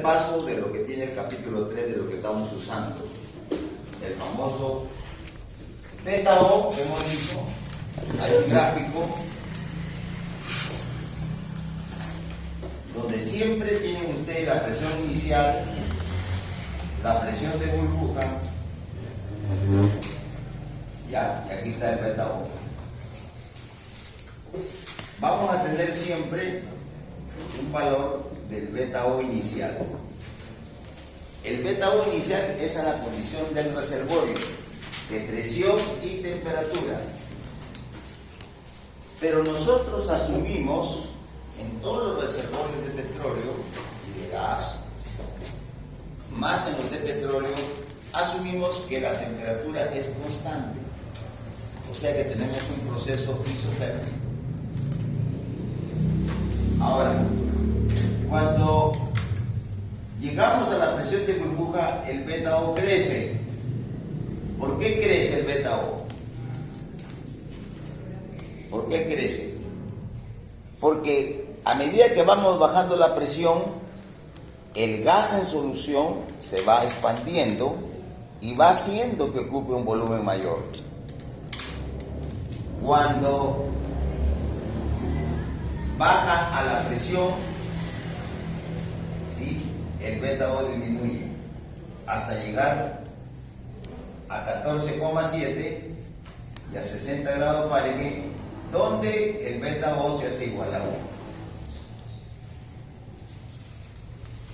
repaso de lo que tiene el capítulo 3 de lo que estamos usando. El famoso beta O que hemos dicho. Hay un gráfico donde siempre tienen ustedes la presión inicial, la presión de burbuja, ya, y aquí está el beta O. Vamos a tener siempre un valor del beta O inicial. El beta O inicial es a la condición del reservorio de presión y temperatura. Pero nosotros asumimos en todos los reservorios de petróleo y de gas, más en los de petróleo, asumimos que la temperatura es constante. O sea que tenemos un proceso isotérmico. Ahora, cuando llegamos a la presión de burbuja, el beta O crece. ¿Por qué crece el beta O? ¿Por qué crece? Porque a medida que vamos bajando la presión, el gas en solución se va expandiendo y va haciendo que ocupe un volumen mayor. Cuando baja a la presión, ¿sí?, el beta O disminuye hasta llegar a 14,7 y a 60 grados Fahrenheit, donde el beta O se hace igual a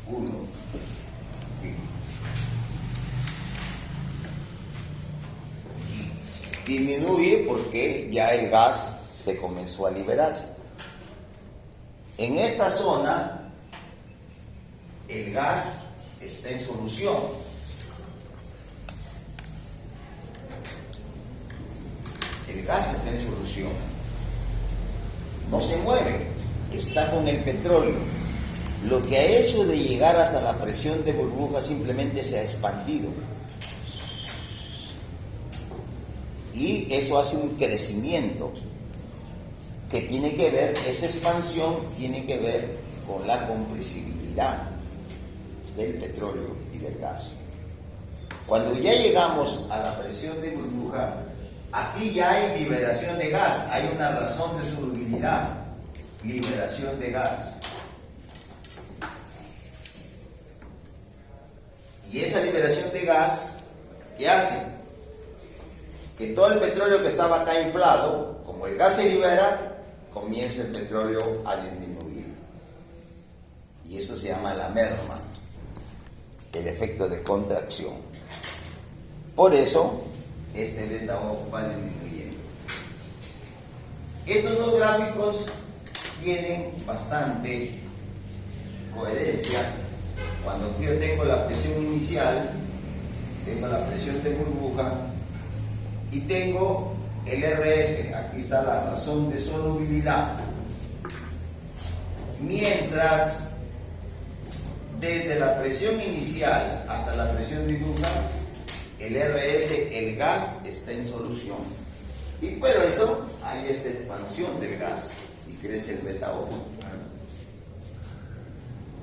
1. Disminuye porque ya el gas se comenzó a liberar. En esta zona, el gas está en solución. El gas está en solución. No se mueve, está con el petróleo. Lo que ha hecho de llegar hasta la presión de burbuja simplemente se ha expandido. Y eso hace un crecimiento que tiene que ver, esa expansión tiene que ver con la compresibilidad del petróleo y del gas. Cuando ya llegamos a la presión de burbuja, aquí ya hay liberación de gas, hay una razón de solubilidad, liberación de gas. Y esa liberación de gas, ¿qué hace? Que todo el petróleo que estaba acá inflado, como el gas se libera, comienza el petróleo a disminuir. Y eso se llama la merma, el efecto de contracción. Por eso, este beta O va disminuyendo. Estos dos gráficos tienen bastante coherencia. Cuando yo tengo la presión inicial, tengo la presión de burbuja y tengo el RS, aquí está la razón de solubilidad. Mientras desde la presión inicial hasta la presión de burbuja, el RS, el gas, está en solución. Y por eso hay esta expansión del gas y crece el beta O.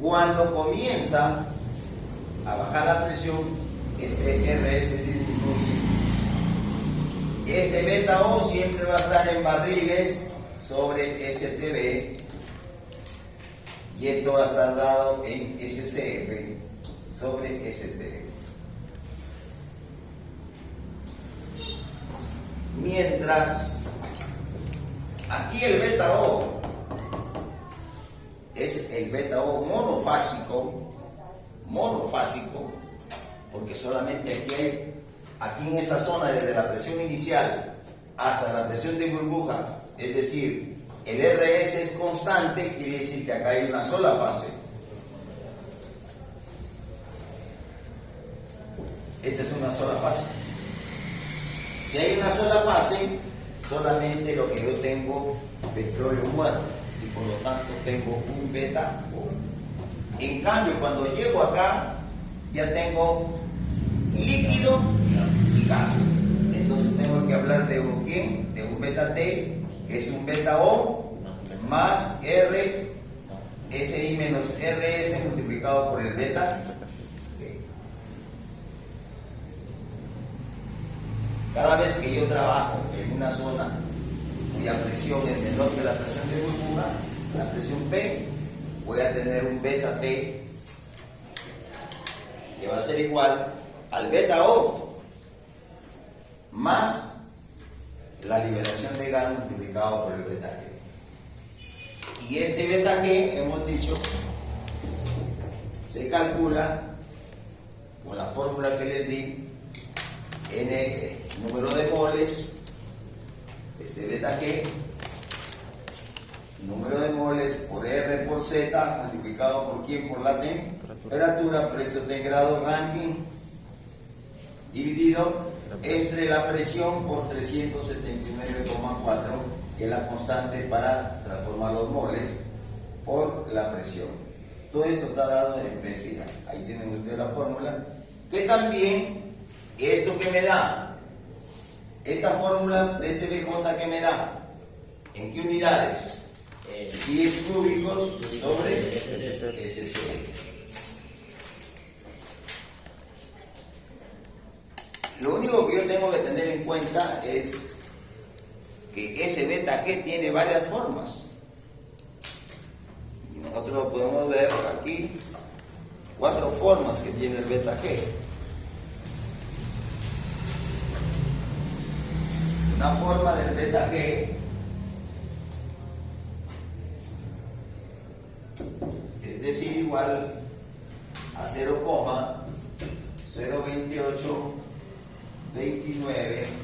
Cuando comienza a bajar la presión, este RS disminuye. Este beta O siempre va a estar en barriles sobre STB y esto va a estar dado en SCF sobre STB. Mientras aquí el beta O es el beta O monofásico, porque solamente aquí en esta zona, desde la presión inicial hasta la presión de burbuja, es decir, el RS es constante, quiere decir que acá hay una sola fase. Esta es una sola fase. Si hay una sola fase, solamente lo que yo tengo, petróleo muerto, y por lo tanto tengo un beta O. En cambio, cuando llego acá, ya tengo líquido y gas. Entonces tengo que hablar de un ¿qué? De un beta T, que es un beta O, más RS, SI menos RS multiplicado por el beta G. Cada vez que yo trabajo en una zona cuya presión es menor que la presión de burbuja, la presión P, voy a tener un beta T que va a ser igual al beta O más la liberación de gas multiplicado por el beta G. Y este beta G, hemos dicho, se calcula con la fórmula que les di, N número de moles, este beta G, número de moles por R por Z, multiplicado por quién, por la temperatura, por esto de grado Rankine, dividido entre la presión por 379,4, que es la constante para transformar los moles, por la presión. Todo esto está dado en PCA. Ahí tienen ustedes la fórmula, que también esto que me da, esta fórmula de este BJ que me da, ¿en qué unidades? 10 cúbicos sobre SC. Lo único que yo tengo que tener en cuenta es que ese beta G tiene varias formas. Y nosotros lo podemos ver aquí, 4 formas que tiene el beta G. Una forma del beta G es decir, igual a 0,02829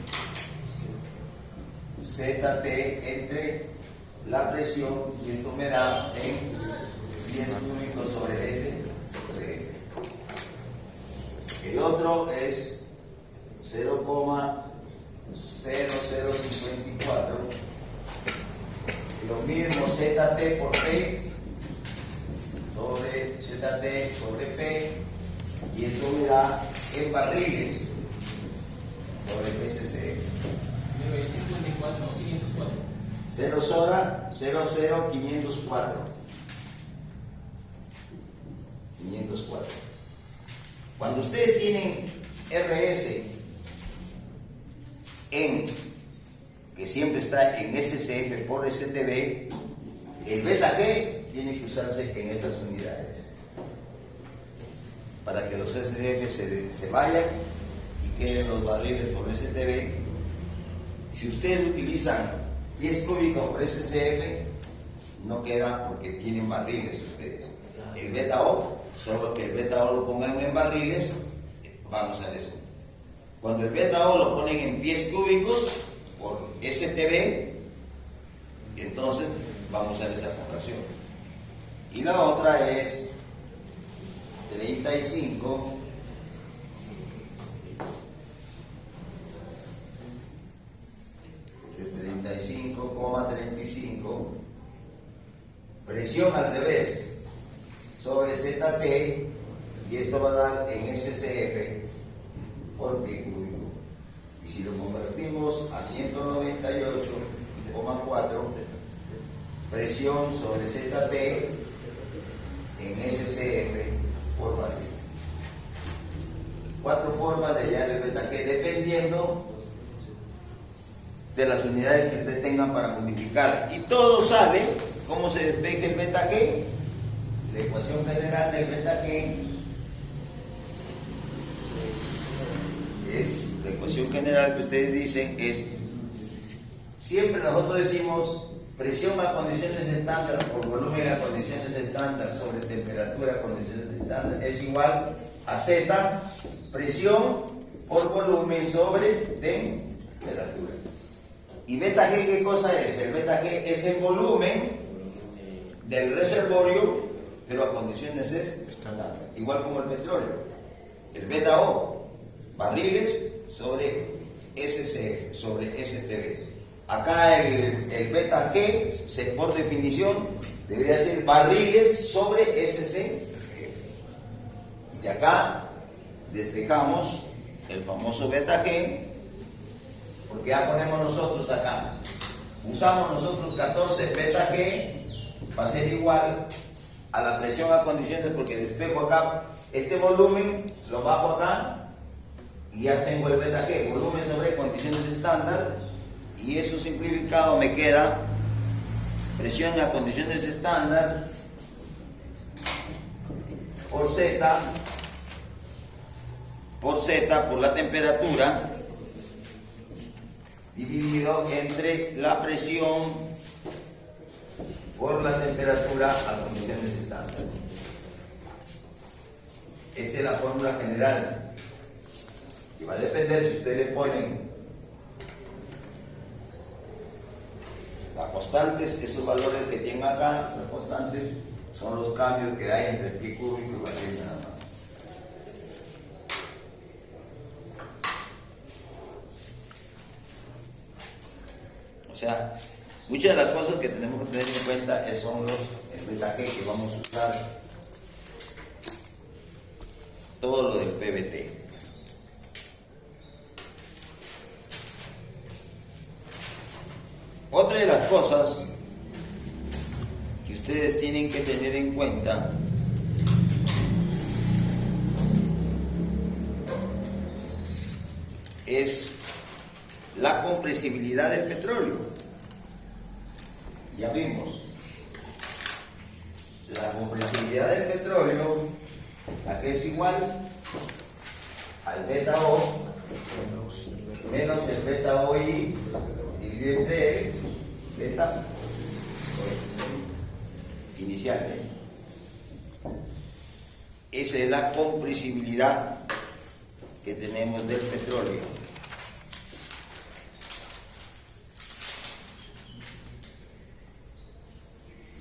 ZT entre la presión, y esto me da en 10 cúbicos sobre S. El otro es 0,0054, lo mismo ZT por P sobre ZT sobre P, y esto me da en barriles sobre PCC. 0,00504. Cuando ustedes tienen RS en, que siempre está en SCF por STB, el beta G tiene que usarse en estas unidades para que los SCF se vayan y queden los barriles por STB. Si ustedes utilizan 10 cúbicos por SCF, no queda porque tienen barriles ustedes. El beta O, solo que el beta O lo pongan en barriles, vamos a eso. Cuando el beta O lo ponen en 10 cúbicos por STB, entonces vamos a hacer esa conversión. Y la otra es 35 35,35, presión al revés sobre ZT, y esto va a dar en SCF por pi cúbico. Y si lo convertimos a 198,4, presión sobre ZT en SCF por barril. 4 formas de hallar el beta G dependiendo de las unidades que ustedes tengan para multiplicar, y todo sale como se despeje el beta G. La ecuación general del beta G es, la ecuación general que ustedes dicen es, siempre nosotros decimos presión a condiciones estándar por volumen a condiciones estándar sobre temperatura a condiciones estándar es igual a Z, presión por volumen sobre temperatura. ¿Y beta G qué cosa es? El beta G es el volumen del reservorio, pero a condiciones estándar, igual como el petróleo. El beta O, barriles sobre SCF, sobre STB. Acá el beta G, por definición, debería ser barriles sobre SCF. Y de acá despejamos el famoso beta G, porque ya ponemos nosotros acá, usamos nosotros 14 beta G, va a ser igual a la presión a condiciones, porque despejo acá este volumen, lo bajo acá y ya tengo el beta G, volumen sobre condiciones estándar, y eso simplificado me queda presión a condiciones estándar por Z por la temperatura dividido entre la presión por la temperatura a condiciones estándar. Esta es la fórmula general, y va a depender si ustedes le ponen las constantes, esos valores que tienen acá, las constantes son los cambios que hay entre pi cúbico y vacío nada más. O sea, muchas de las cosas que tenemos que tener en cuenta son el beta G que vamos a usar, todo lo del PVT. Otra de las cosas que ustedes tienen que tener en cuenta es la compresibilidad del petróleo. Ya vimos, la compresibilidad del petróleo, aquí es igual al beta O menos el beta OI dividido entre el beta inicial. Esa es la compresibilidad que tenemos del petróleo.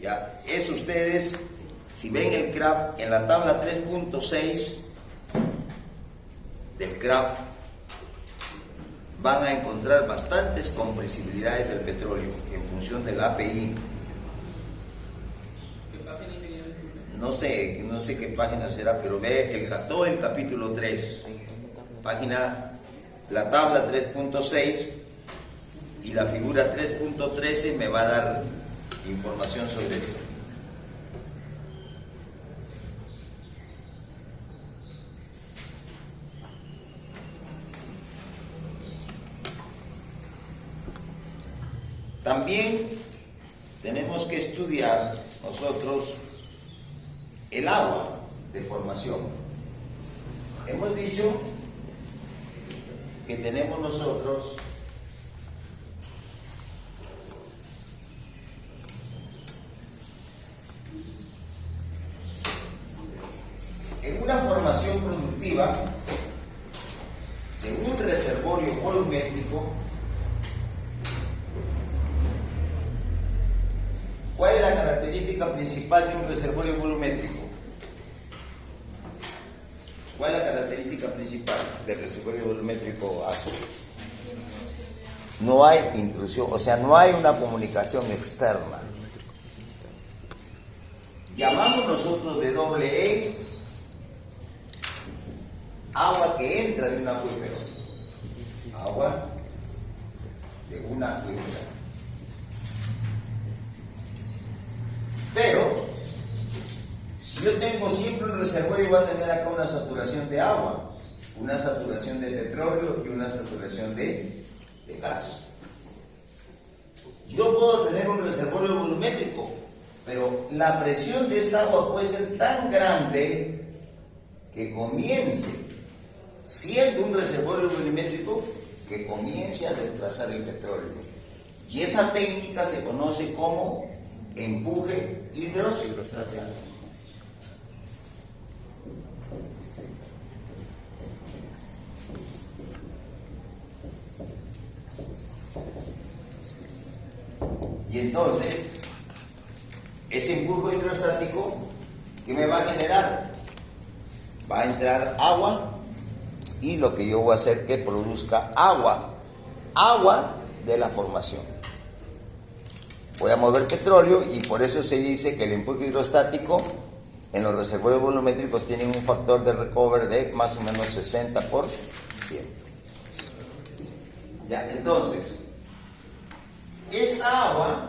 Ya, eso ustedes, si ven el CRAF, en la tabla 3.6 del CRAF, van a encontrar bastantes compresibilidades del petróleo en función del API. ¿Qué página, ingeniero? No sé qué página será, pero ve todo el capítulo 3, página, la tabla 3.6 y la figura 3.13 me va a dar información sobre esto. También tenemos que estudiar nosotros el agua de formación. Hemos dicho que tenemos nosotros en una formación productiva, en un reservorio volumétrico. ¿Cuál es la característica principal de un reservorio volumétrico? ¿Cuál es la característica principal del reservorio volumétrico ácido? No hay intrusión, o sea, no hay una comunicación externa. Llamamos nosotros de doble E agua que entra de un acuífero. Agua de un acuífero. Pero, si yo tengo siempre un reservorio, voy a tener acá una saturación de agua, una saturación de petróleo y una saturación de gas. Yo puedo tener un reservorio volumétrico, pero la presión de esta agua puede ser tan grande que comience, siendo un reservorio volumétrico, que comience a desplazar el petróleo. Y esa técnica se conoce como empuje hidrostático. Y entonces, ese empuje hidrostático, ¿qué me va a generar? Va a entrar agua, y lo que yo voy a hacer es que produzca agua de la formación. Voy a mover petróleo, y por eso se dice que el empuje hidrostático en los reservorios volumétricos tiene un factor de recover de más o menos 60%. Ya, entonces, esta agua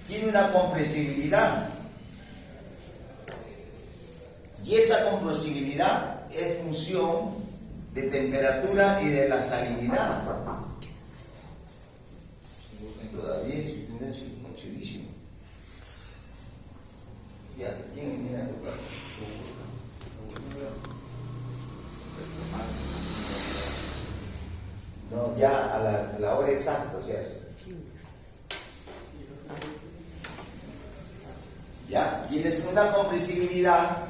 tiene una compresibilidad Y esta compresibilidad es función de temperatura y de la salinidad. Todavía existe un silencio chidísimo. Ya, ¿quién mira tu cuarto? No, ya a la hora exacta se hace. Ya, tienes una compresibilidad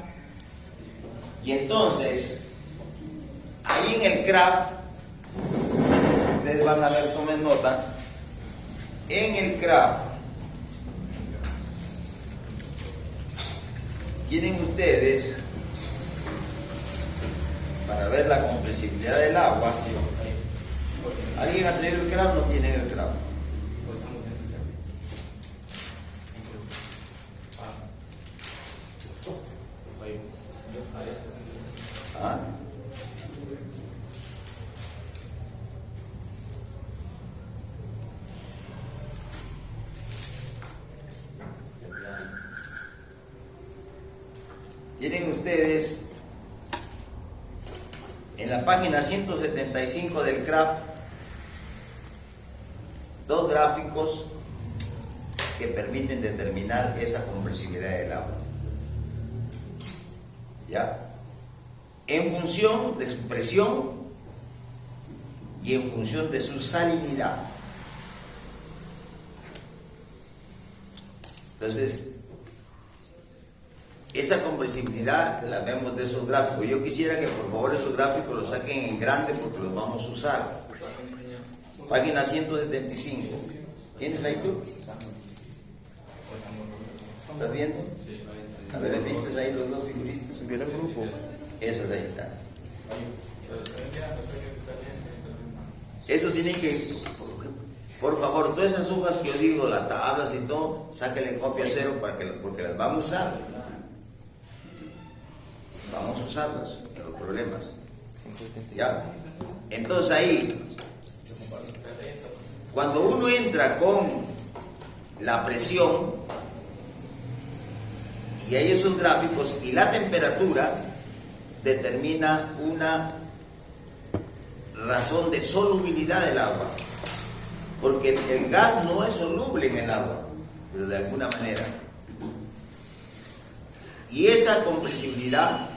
y entonces ahí en el CRAF, ustedes van a ver, tomen nota, en el CRAF tienen ustedes, para ver la compresibilidad del agua, ¿alguien ha traído el CRAF? No tienen el CRAF. ¿Ah? Tienen ustedes en la página 175 del CRAF dos gráficos que permiten determinar esa compresibilidad del agua. ¿Ya? En función de su presión y en función de su salinidad. Entonces, esa compresibilidad la vemos de esos gráficos. Yo quisiera que por favor esos gráficos los saquen en grande porque los vamos a usar. Página 175. ¿Tienes ahí tú? ¿Estás viendo? A ver, ¿viste ahí los dos figuritas? Viene el grupo. Esos ahí están. Eso tienen que, por favor, todas esas hojas que yo digo, las tablas y todo, sáquenle copia cero porque las vamos a usar. Vamos a usarlas en los problemas. ¿Ya? Entonces ahí, cuando uno entra con la presión y hay esos gráficos y la temperatura, determina una razón de solubilidad del agua, porque el gas no es soluble en el agua, pero de alguna manera, y esa compresibilidad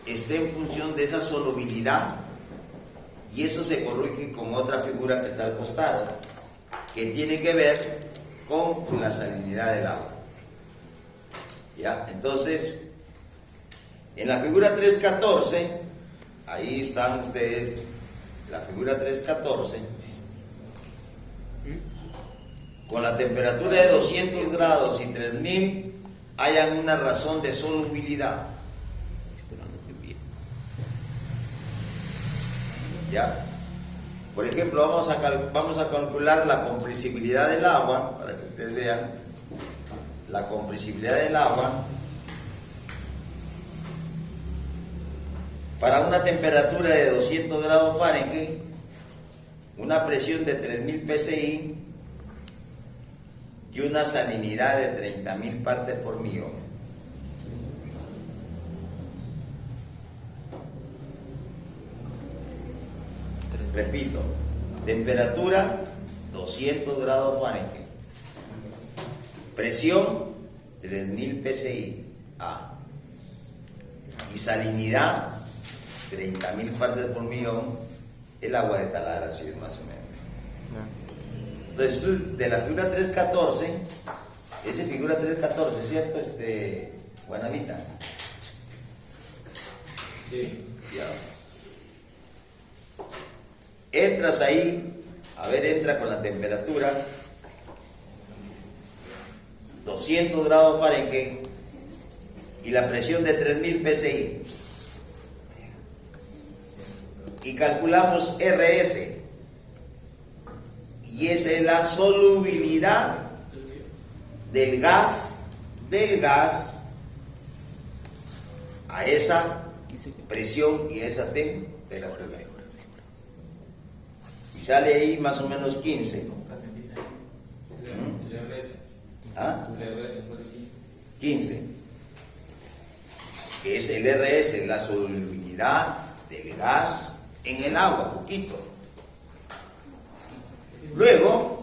está en función de esa solubilidad, y eso se corrige con otra figura que está al costado, que tiene que ver con la salinidad del agua. ¿Ya? Entonces, en la figura 3.14, ahí están ustedes, la figura 3.14, con la temperatura de 200 grados y 3000, hayan una razón de solubilidad. ¿Ya? Por ejemplo, vamos a calcular la compresibilidad del agua, para que ustedes vean la compresibilidad del agua para una temperatura de 200 grados Fahrenheit, una presión de 3000 psi y una salinidad de 30.000 partes por millón. Repito, temperatura 200 grados Fahrenheit, presión 3000 psi A y salinidad 30.000 partes por millón. El agua de Talara, así es más o menos. Entonces, de la figura 3.14, esa figura 3.14, ¿cierto? Guanabita. Sí. Ya. Entras ahí, a ver, entra con la temperatura 200 grados Fahrenheit y la presión de 3000 psi. Y calculamos RS. Y esa es la solubilidad del gas a esa presión y a esa temperatura. Y sale ahí más o menos 15. ¿Ah? 15. que es el RS, la solubilidad del gas en el agua, poquito. Luego,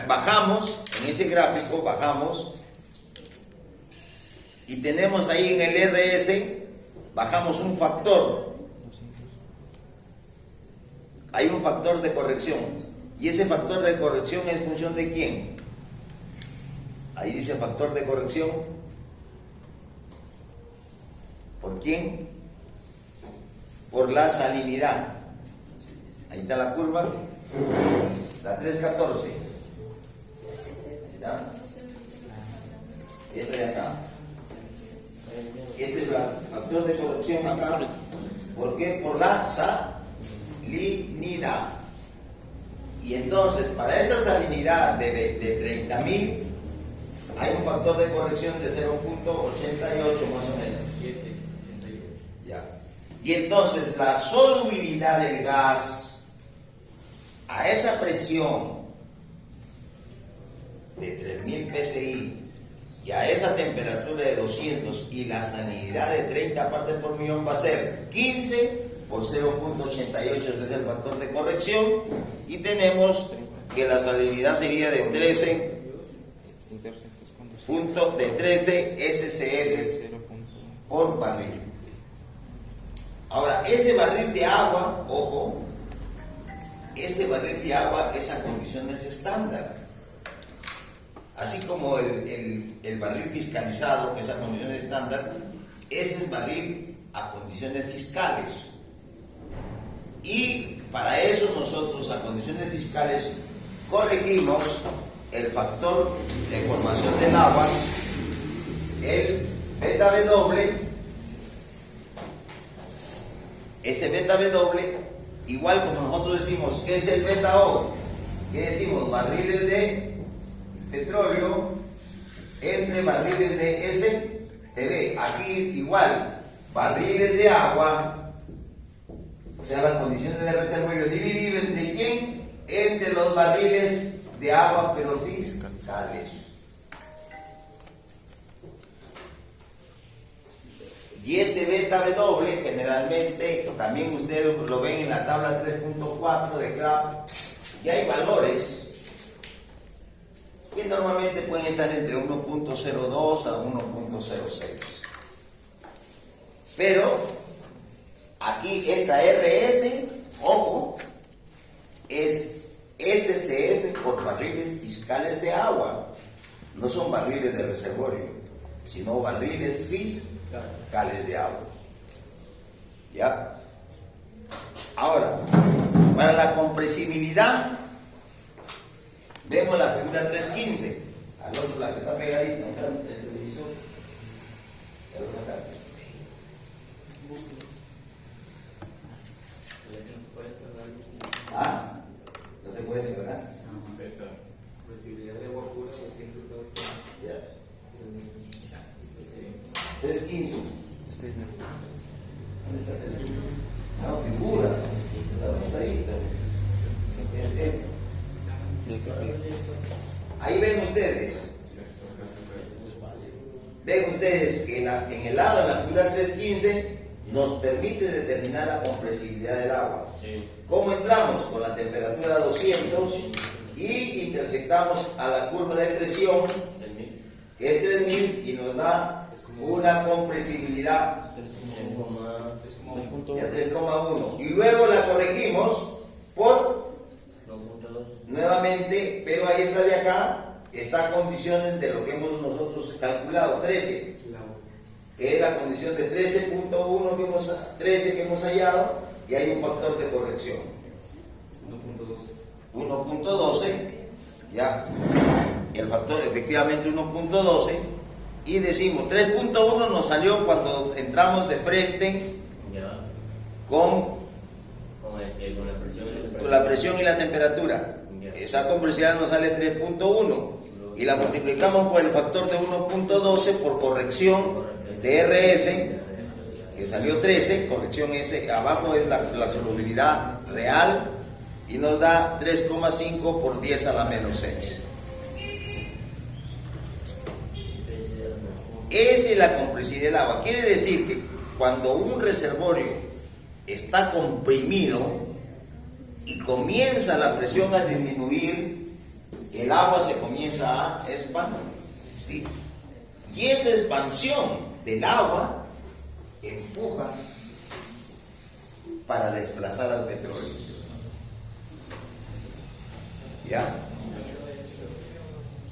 bajamos, en ese gráfico bajamos, y tenemos ahí en el RS, bajamos un factor. Hay un factor de corrección. ¿Y ese factor de corrección es en función de quién? Ahí dice factor de corrección. ¿Por quién? Por la salinidad. Ahí está la curva. La 314. ¿Ya? Esta de acá. Este es el factor de corrección acá. ¿Por qué? Por la salinidad. Y entonces, para esa salinidad de 30.000, hay un factor de corrección de 0.88 más o menos. Ya. Y entonces, la solubilidad del gas a esa presión de 3.000 psi y a esa temperatura de 200 y la salinidad de 30 partes por millón va a ser 15 por 0.88, ese es el factor de corrección, y tenemos que la salinidad sería de 13 SCF por barril. Ahora, ese barril de agua, ojo, ese barril de agua es a condiciones estándar. Así como el barril fiscalizado, que es a condiciones estándar, ese es barril a condiciones fiscales. Y para eso nosotros, a condiciones fiscales, corregimos el factor de formación del agua, el beta W, ese beta W, igual como nosotros decimos, ¿qué es el beta O? ¿Qué decimos? Barriles de petróleo entre barriles de STB. Aquí igual, barriles de agua, o sea, las condiciones de reservorio dividido entre quién, entre los barriles de agua, pero fiscales. Y este beta W generalmente también ustedes lo ven en la tabla 3.4 de graph, y hay valores que normalmente pueden estar entre 1.02 a 1.06. Pero aquí esta RS, ojo, es SCF por barriles fiscales de agua. No son barriles de reservorio, sino barriles fiscales de agua. ¿Ya? Ahora, para la compresibilidad, vemos la figura 315, al otro, la que está pegadita, el televisor. Ah, no se puede quebrar. Flexibilidad de agua pura que siempre está. Ya. 315. ¿Dónde está 315? No, figura. Está ahí. Ahí ven ustedes. Ven ustedes que en el lado de la figura 315 nos permite determinar la compresibilidad del agua. Sí. ¿Cómo entramos? Con la temperatura 200 y intersectamos a la curva de presión, que es 3000, y nos da una compresibilidad de 3,1. Y luego la corregimos por nuevamente, pero ahí está de acá, está condiciones de lo que hemos nosotros calculado, 13, que es la condición de 13.1 que hemos hallado, y hay un factor de corrección 1.12, ya, el factor efectivamente 1.12, y decimos 3.1 nos salió cuando entramos de frente con la presión y la temperatura. Esa compresibilidad nos sale 3.1 y la multiplicamos por el factor de 1.12 por corrección de RS, que salió 13, corrección S, abajo es la solubilidad real, y nos da 3,5 por 10 a la menos 6. es la compresibilidad del agua? Quiere decir que cuando un reservorio está comprimido y comienza la presión a disminuir, el agua se comienza a expandir. ¿Sí? Y esa expansión del agua empuja para desplazar al petróleo. ¿Ya?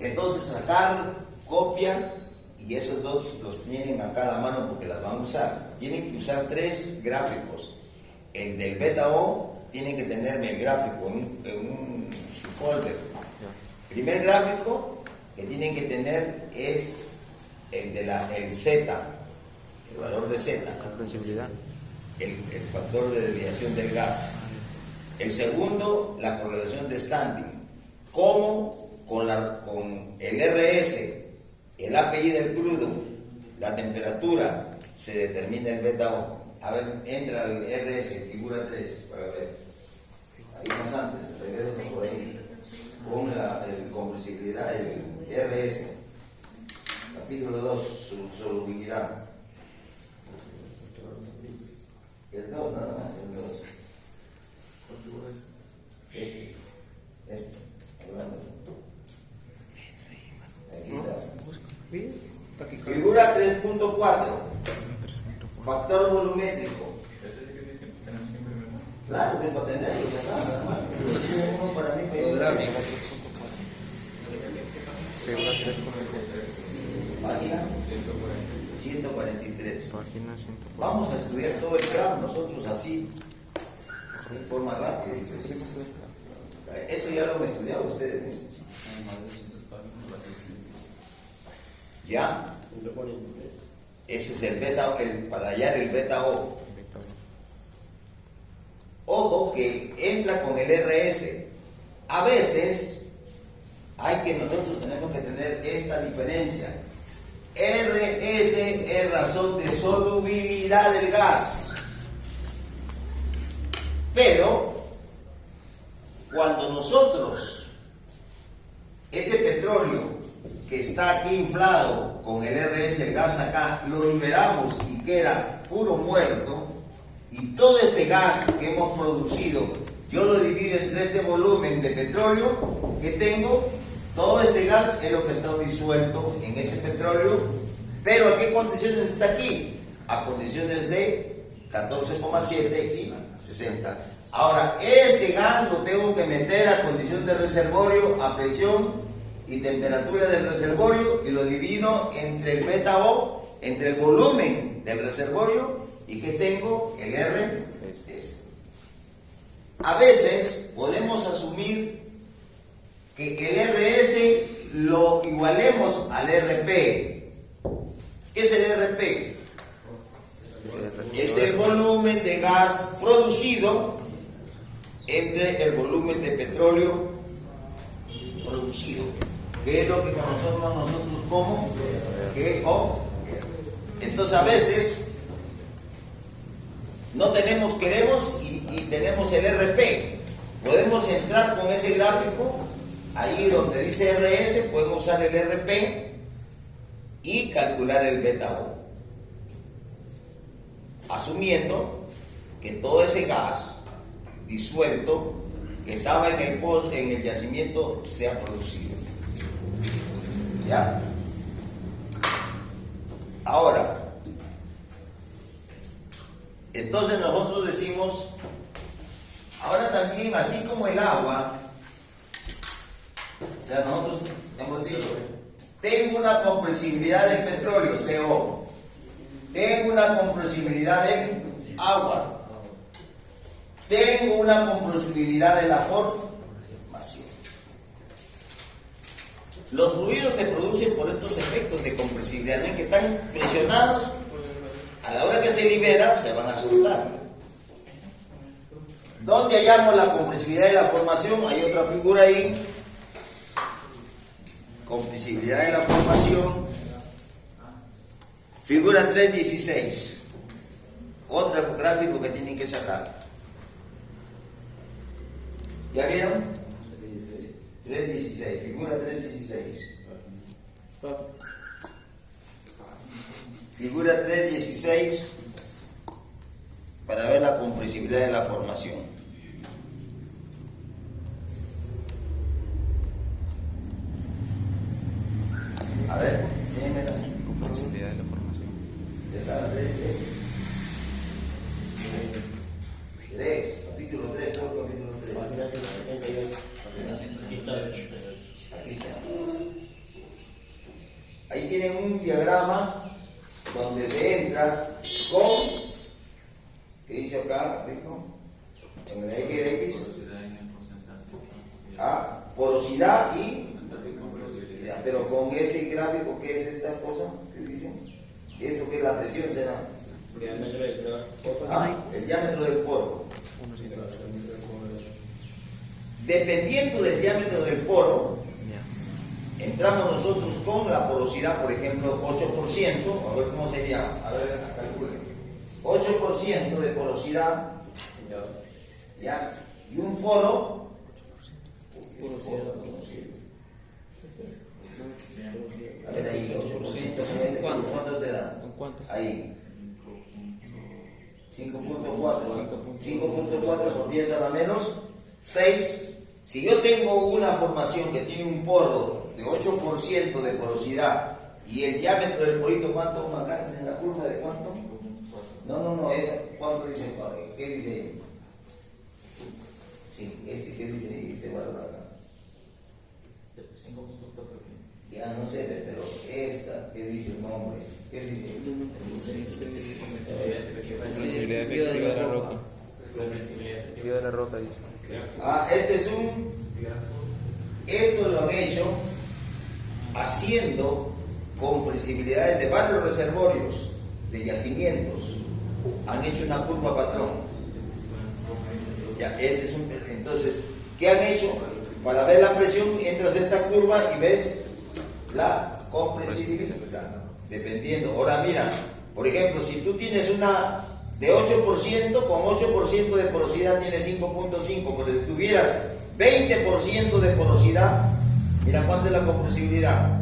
Entonces sacar copia, y esos dos los tienen acá a la mano porque las van a usar. Tienen que usar 3 gráficos. El del beta O tienen que tenerme el gráfico en un folder. Primer gráfico que tienen que tener es el de el Z, el valor de Z, Comprensibilidad. el factor de desviación del gas. El segundo, la correlación de standing. Cómo con el RS, el API del crudo, la temperatura, se determina el beta O. A ver, entra el RS, figura 3, para ver. Ahí más antes, regreso por ahí. Con el compresibilidad, el RS. Capítulo 2, solubilidad. El 2, nada más, el 2. Aquí está. Figura 3.4. Factor volumétrico. Claro, que para tenerlo, ya está. Uno para mí me Página 143. Página 140. Vamos a estudiar todo el grado nosotros así, de forma rápida y precisa. Eso ya lo han estudiado ustedes, ¿eh? ¿Ya? Ese es el beta, para hallar el beta O. Ojo que entra con el RS. A veces nosotros tenemos que tener esta diferencia. RS es razón de solubilidad del gas. Pero cuando nosotros ese petróleo que está aquí inflado con el RS, el gas acá, lo liberamos y queda puro muerto, y todo este gas que hemos producido, yo lo divido entre este volumen de petróleo que tengo, todo este gas es lo que está disuelto en ese petróleo, pero ¿a qué condiciones está aquí? A condiciones de 14,7 y 60. Ahora, este gas lo tengo que meter a condición de reservorio, a presión y temperatura del reservorio, y lo divido entre el beta O, entre el volumen del reservorio, y que tengo el RS. A veces podemos asumir que el RS lo igualemos al RP. ¿Qué es el RP? Es el volumen de gas producido entre el volumen de petróleo producido, que es lo que conocemos nosotros como GO. Entonces a veces no queremos y tenemos el RP. Podemos entrar con ese gráfico, ahí donde dice RS, podemos usar el RP y calcular el beta O, asumiendo que todo ese gas disuelto que estaba en el yacimiento se ha producido. ¿Ya? Ahora, entonces nosotros decimos, ahora también, así como el agua, o sea, nosotros hemos dicho, tengo una compresibilidad del petróleo, CO, tengo una compresibilidad del agua, tengo una compresibilidad de la formación. Los fluidos se producen por estos efectos de compresibilidad, ¿no? Que están presionados, a la hora que se libera se van a soltar. ¿Dónde hallamos la compresibilidad de la formación? Hay otra figura ahí. Compresibilidad de la formación. Figura 3.16. Otro gráfico que tienen que sacar. ¿Ya vieron? 3.16. Figura 3.16. Figura 3.16 para ver la compresibilidad de la formación. A ver, enséñamela. Compresibilidad de la formación. ¿Ya sabes? 3, capítulo 3, todo capítulo 3. Página 178. Aquí está. Ahí tienen un diagrama donde se entra con, ¿qué dice acá, Rico? En el X, porosidad y, ya, pero con este gráfico, ¿qué es esta cosa? ¿Qué dicen? ¿Eso qué es la presión será? Diámetro del poro. El diámetro del poro. Dependiendo del diámetro del poro, entramos nosotros con la porosidad, por ejemplo, 8%, a ver cómo sería, a ver, calcule. 8% de porosidad, ¿ya? Y un poro, a ver ahí, 8%, ¿cuánto te da? ¿Cuánto? Ahí. 5.4 por 10 a la menos 6. Si yo tengo una formación que tiene un poro de 8% de porosidad y el diámetro del porito, ¿cuánto marcaste en la curva de cuánto? No, ¿cuánto dice? ¿Qué dice ahí? Sí, ¿qué dice ahí? Este valor acá. Ya no sé, pero esta, ¿qué dice el nombre? ¿Qué dice? Flexibilidad efectiva de la roca. Flexibilidad efectiva de la roca, dice. Esto lo han hecho haciendo compresibilidades de varios reservorios de yacimientos. Han hecho una curva patrón. Ya, entonces, ¿qué han hecho? Para ver la presión, entras a esta curva y ves la compresibilidad. Dependiendo. Ahora mira, por ejemplo, si tú tienes una de 8%, con 8% de porosidad tienes 5.5, pero si tuvieras 20% de porosidad, mira cuánto es la compresibilidad.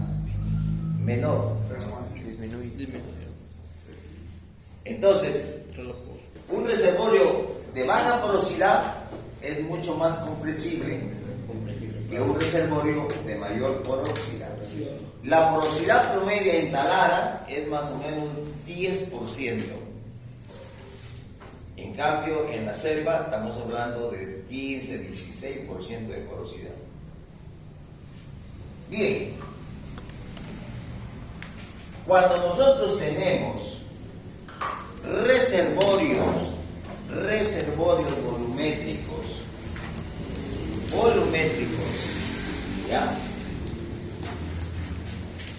Menor. Entonces, un reservorio de baja porosidad es mucho más compresible que un reservorio de mayor porosidad. La porosidad promedia en Talara es más o menos 10%. En cambio, en la selva estamos hablando de 15-16% de porosidad. Bien, cuando nosotros tenemos reservorios volumétricos, ¿ya?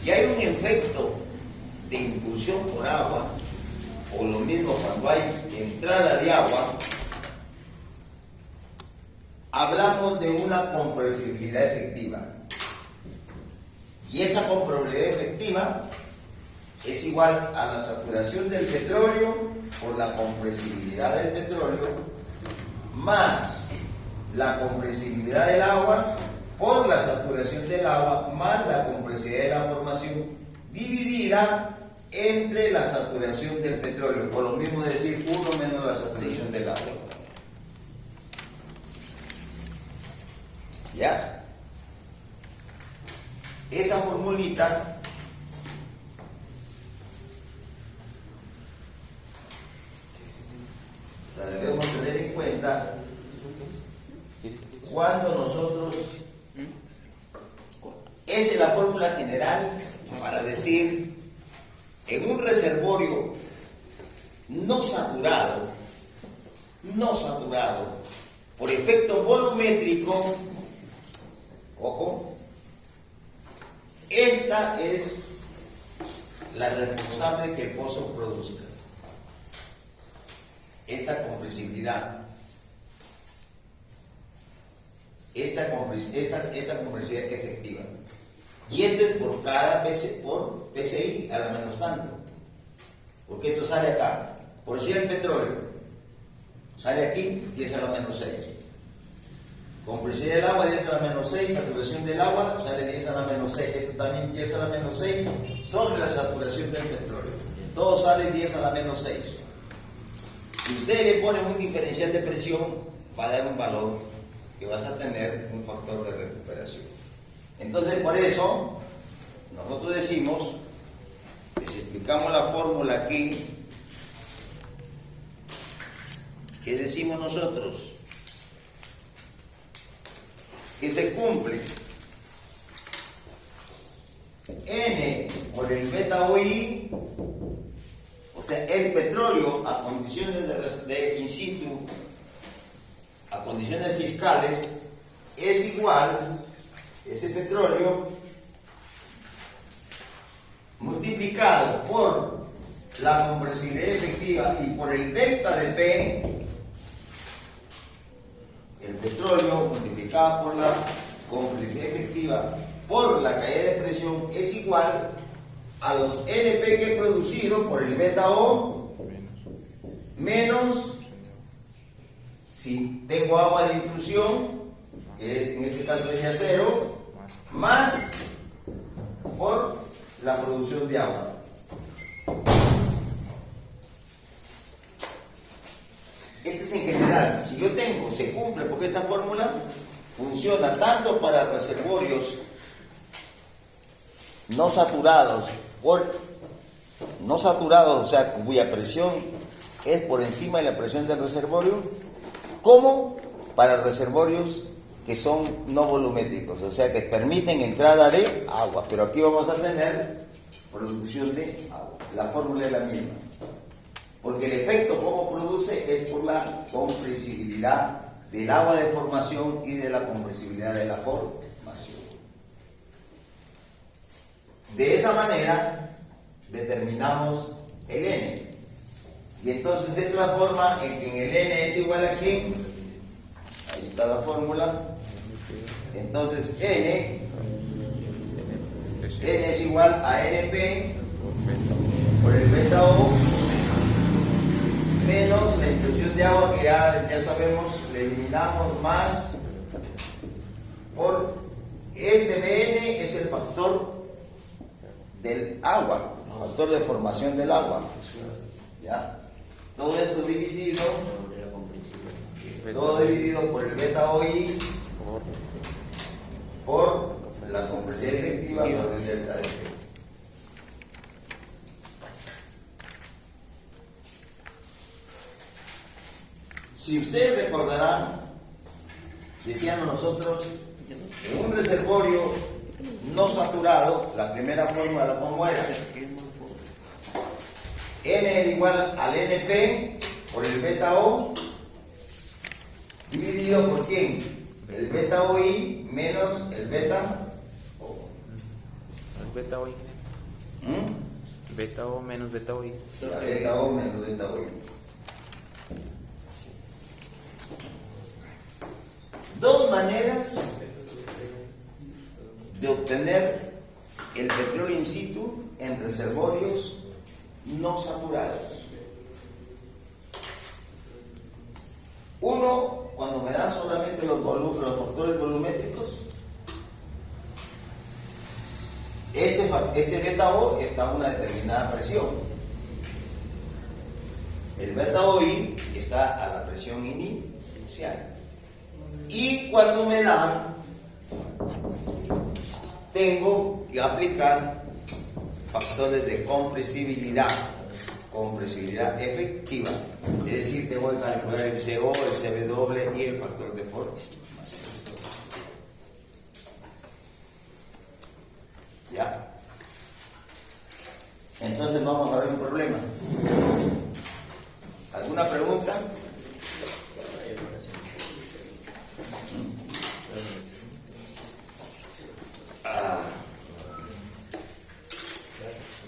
Y hay un efecto de impulsión por agua, o lo mismo cuando hay entrada de agua, hablamos de una compresibilidad efectiva. Y esa compresibilidad efectiva es igual a la saturación del petróleo por la compresibilidad del petróleo más la compresibilidad del agua por la saturación del agua más la compresibilidad de la formación dividida entre la saturación del petróleo, por lo mismo decir 1 menos la saturación del agua. ¿Ya? Esa formulita la debemos tener en cuenta cuando nosotros, esa es la fórmula general para decir en un reservorio no saturado por efecto volumétrico, ojo, esta es la responsable que el pozo produzca, esta compresibilidad. Esta compresibilidad efectiva. Y esto es por cada por PSI a la menos tanto. Porque esto sale acá. Por decir el petróleo, sale aquí 10 a la menos 6. Compresibilidad del agua 10 a la menos 6. Saturación del agua sale 10 a la menos 6. Esto también 10 a la menos 6 sobre la saturación del petróleo. todo sale 10 a la menos 6. Si ustedes le ponen un diferencial de presión, va a dar un valor que vas a tener un factor de recuperación. Entonces, por eso, nosotros decimos, que si explicamos la fórmula aquí, ¿qué decimos nosotros? Que se cumple N por el beta OI, o sea, el petróleo a condiciones de in situ, a condiciones fiscales, es igual, ese petróleo multiplicado por la compresibilidad efectiva y por el delta de P, el petróleo multiplicado por la compresibilidad efectiva por la caída de presión es igual a los NP que he producido por el beta O menos, si tengo agua de intrusión, que en este caso es de acero, más por la producción de agua. Este es en general. Si yo tengo, se cumple, porque esta fórmula funciona tanto para reservorios no saturados, o sea, cuya presión es por encima de la presión del reservorio, como para reservorios que son no volumétricos, o sea, que permiten entrada de agua, pero aquí vamos a tener producción de agua. La fórmula es la misma, porque el efecto como produce es por la compresibilidad del agua de formación y de la compresibilidad de la formación. De esa manera determinamos el N. Y entonces se transforma en que en el N es igual a ¿quién? Ahí está la fórmula. Entonces N es igual a NP por el beta O menos la intrusión de agua que ya sabemos, le eliminamos, más por SBN, es el factor del agua, factor de formación del agua. ¿Ya? Todo esto dividido por el beta OI por la compresión efectiva por el delta de P. Si ustedes recordarán, decíamos nosotros, en un reservorio no saturado, la primera fórmula como era N es igual al NP por el beta O dividido por ¿quién? El beta OI menos el beta O. El beta OI. Beta O menos beta OI. La beta O menos beta OI. Dos maneras de obtener el petróleo in situ en reservorios no saturados. Uno, cuando me dan solamente los factores volumétricos, este beta O está a una determinada presión. El beta OI está a la presión inicial. Y cuando me dan, tengo que aplicar factores de compresibilidad efectiva, es decir, tengo que calcular el CO, el CW y el factor de formación. ¿Ya? Entonces vamos a ver un problema. ¿Alguna pregunta?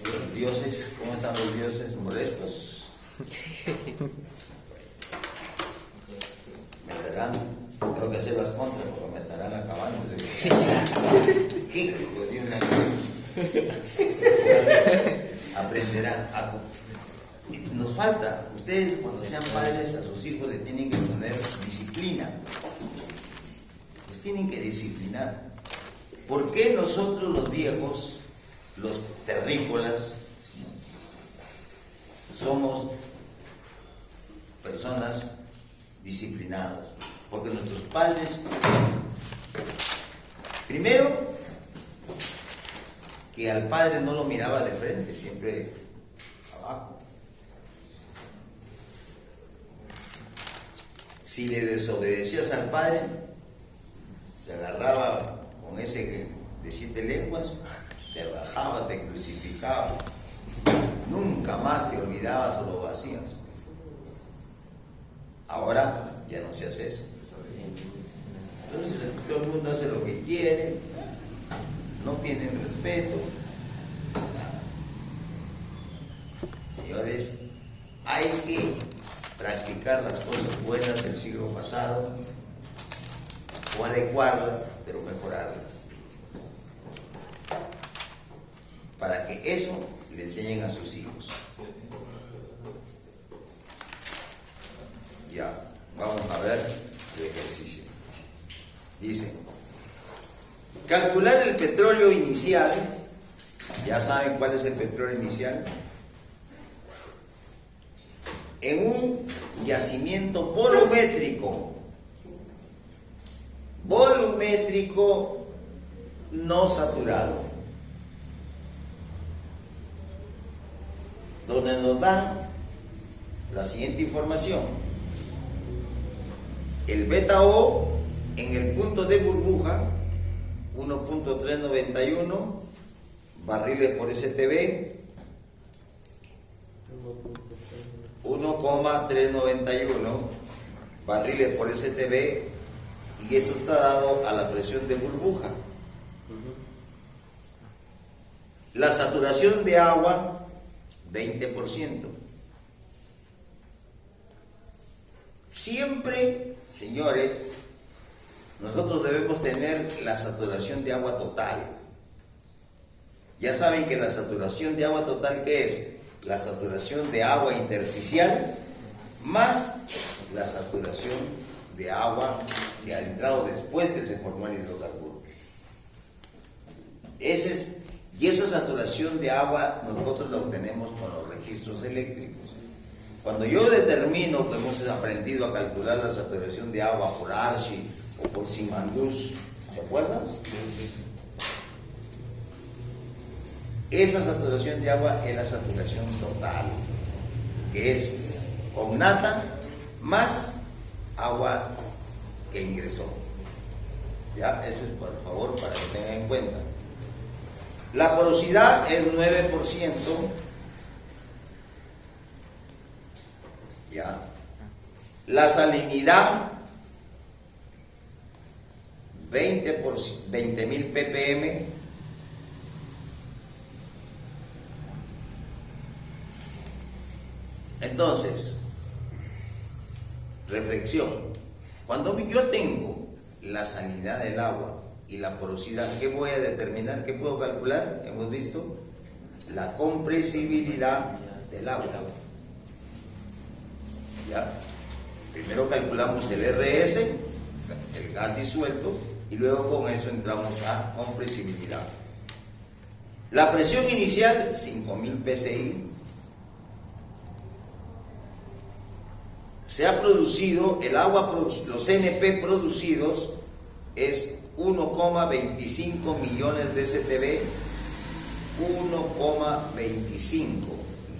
Los dioses, ¿cómo están los dioses modestos? Me estarán, tengo que hacer las contras porque me estarán acabando. Hijo de una. Aprenderán a. Nos falta, ustedes cuando sean padres a sus hijos le tienen que poner disciplina. Les tienen que disciplinar. ¿Por qué nosotros los viejos, los terrícolas, somos personas disciplinadas, porque nuestros padres, primero, que al padre no lo miraba de frente, siempre abajo. Si le desobedecías al padre, te agarraba con ese de 7 lenguas, te rajaba, te crucificaba. Nunca más te olvidabas o lo vacías. Ahora ya no se hace eso. Entonces todo el mundo hace lo que quiere, no tienen respeto. Señores, hay que practicar las cosas buenas del siglo pasado o adecuarlas, pero mejorarlas, para que eso le enseñen a sus hijos. Ya, vamos a ver el ejercicio. Dice, calcular el petróleo inicial. Ya saben cuál es el petróleo inicial. En un yacimiento volumétrico no saturado, donde nos dan la siguiente información: el beta O en el punto de burbuja 1.391 barriles por STB, 1,391 barriles por STB, y eso está dado a la presión de burbuja. La saturación de agua, 20%. Siempre, señores, nosotros debemos tener la saturación de agua total. Ya saben que la saturación de agua total, ¿qué es? La saturación de agua intersticial más la saturación de agua que ha entrado después que se formó el hidrocarburo. Y esa saturación de agua nosotros la obtenemos con los registros eléctricos. Cuando yo determino, que hemos aprendido a calcular la saturación de agua por Archie o por Simandus, ¿se acuerdan? Esa saturación de agua es la saturación total, que es con nata más agua que ingresó. Ya, eso es por favor para que tengan en cuenta. La porosidad es 9%. Ya. La salinidad 20.000 ppm. Entonces, reflexión. Cuando yo tengo la salinidad del agua y la porosidad, ¿qué voy a determinar? ¿Qué puedo calcular? Hemos visto la compresibilidad del agua. ¿Ya? Primero calculamos el RS, el gas disuelto, y luego con eso entramos a compresibilidad. La presión inicial, 5.000 psi. Se ha producido, el agua, los NP producidos es 1,25 millones de STB, 1,25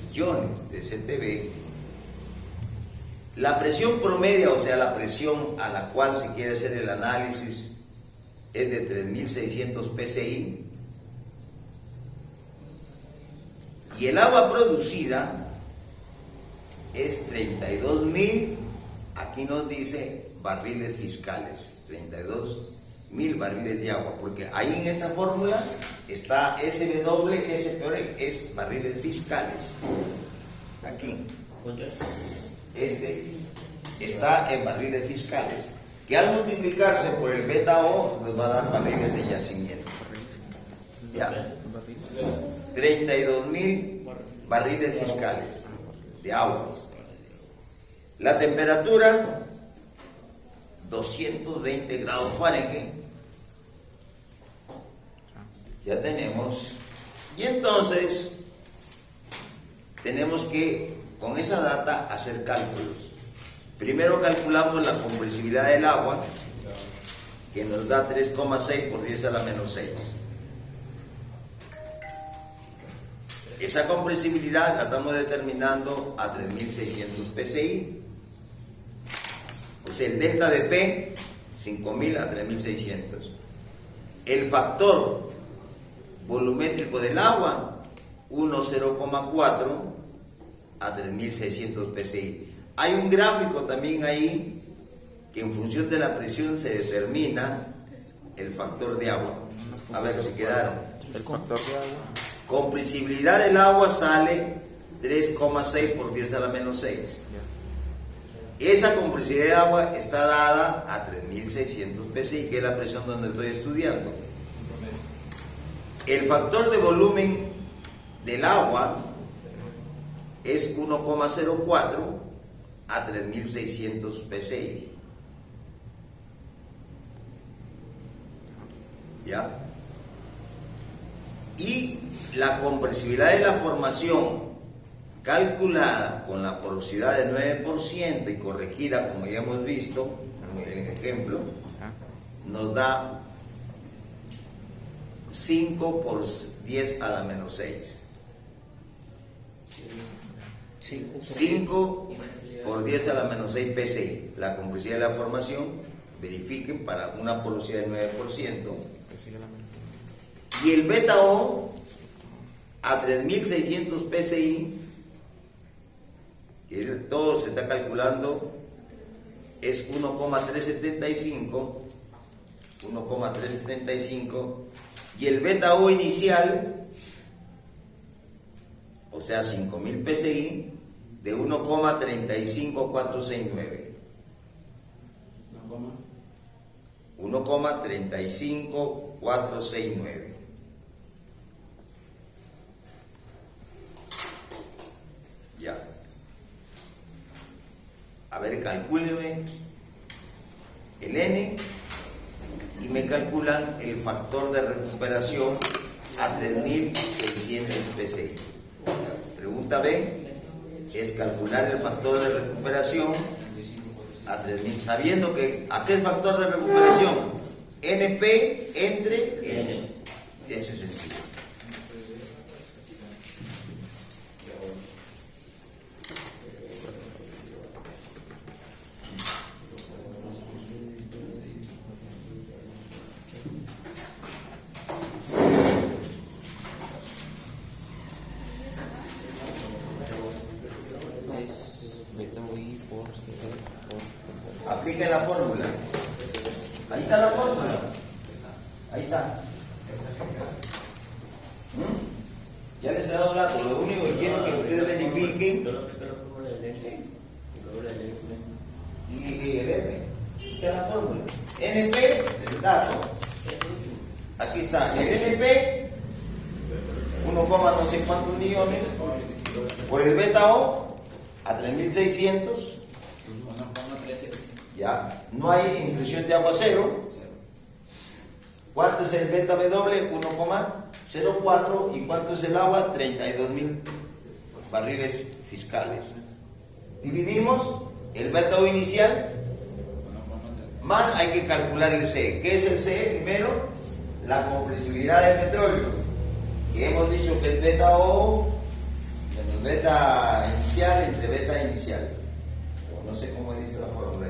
millones de STB. La presión promedio, o sea, la presión a la cual se quiere hacer el análisis, es de 3.600 psi. Y el agua producida es 32.000, aquí nos dice barriles fiscales, 32.000 barriles de agua, porque ahí en esa fórmula está SW, SPR, es barriles fiscales. Aquí. Este está en barriles fiscales, que al multiplicarse por el beta O nos va a dar barriles de yacimiento. ¿Ya? 32.000 barriles fiscales de agua. La temperatura 220 grados Fahrenheit. Ya tenemos. Y entonces tenemos que con esa data hacer cálculos. Primero calculamos la compresibilidad del agua, que nos da 3,6 por 10 a la menos 6. Esa compresibilidad la estamos determinando a 3.600 PSI. O sea, el delta de P, 5.000 a 3.600. El factor volumétrico del agua, 1,0,4 a 3.600 PSI. Hay un gráfico también ahí que en función de la presión se determina el factor de agua. A ver si quedaron. El factor de agua. Compresibilidad del agua sale 3,6 por 10 a la menos 6. Esa compresibilidad de agua está dada a 3.600 PSI, que es la presión donde estoy estudiando. El factor de volumen del agua es 1,04 a 3.600 PSI. ¿Ya? Y la compresibilidad de la formación calculada con la porosidad del 9% y corregida, como ya hemos visto en el ejemplo, nos da 5 por 10 a la menos 6. 5 por 10 a la menos 6 PSI. La compresibilidad de la formación, verifiquen, para una porosidad del 9%. Y el beta O a 3.600 PSI, que todo se está calculando, es 1,375, y el beta O inicial, o sea 5.000 PSI, de 1,35469. 1,35469. Ya. A ver, calcúleme el N y me calculan el factor de recuperación a 3.600 PSI. Pregunta B es calcular el factor de recuperación a 3.000, sabiendo que ¿a qué es factor de recuperación? NP entre N. Eso es sencillo. Apliquen la fórmula. Ahí está la fórmula. Ahí está. Ya les he dado datos. Lo único que quiero que ustedes verifiquen. Y el M. Ahí está la fórmula. NP, el dato. Aquí está. El NP, 1, no sé cuántos millones. Por el beta O, a 3.600. Ya, no hay inclusión de agua cero. ¿Cuánto es el beta W? 1,04. ¿Y cuánto es el agua? 32.000 barriles fiscales. Dividimos el beta O inicial, más hay que calcular el C. ¿Qué es el C? Primero, la compresibilidad del petróleo, que hemos dicho que es beta O menos beta inicial entre beta inicial. No sé cómo dice la fórmula.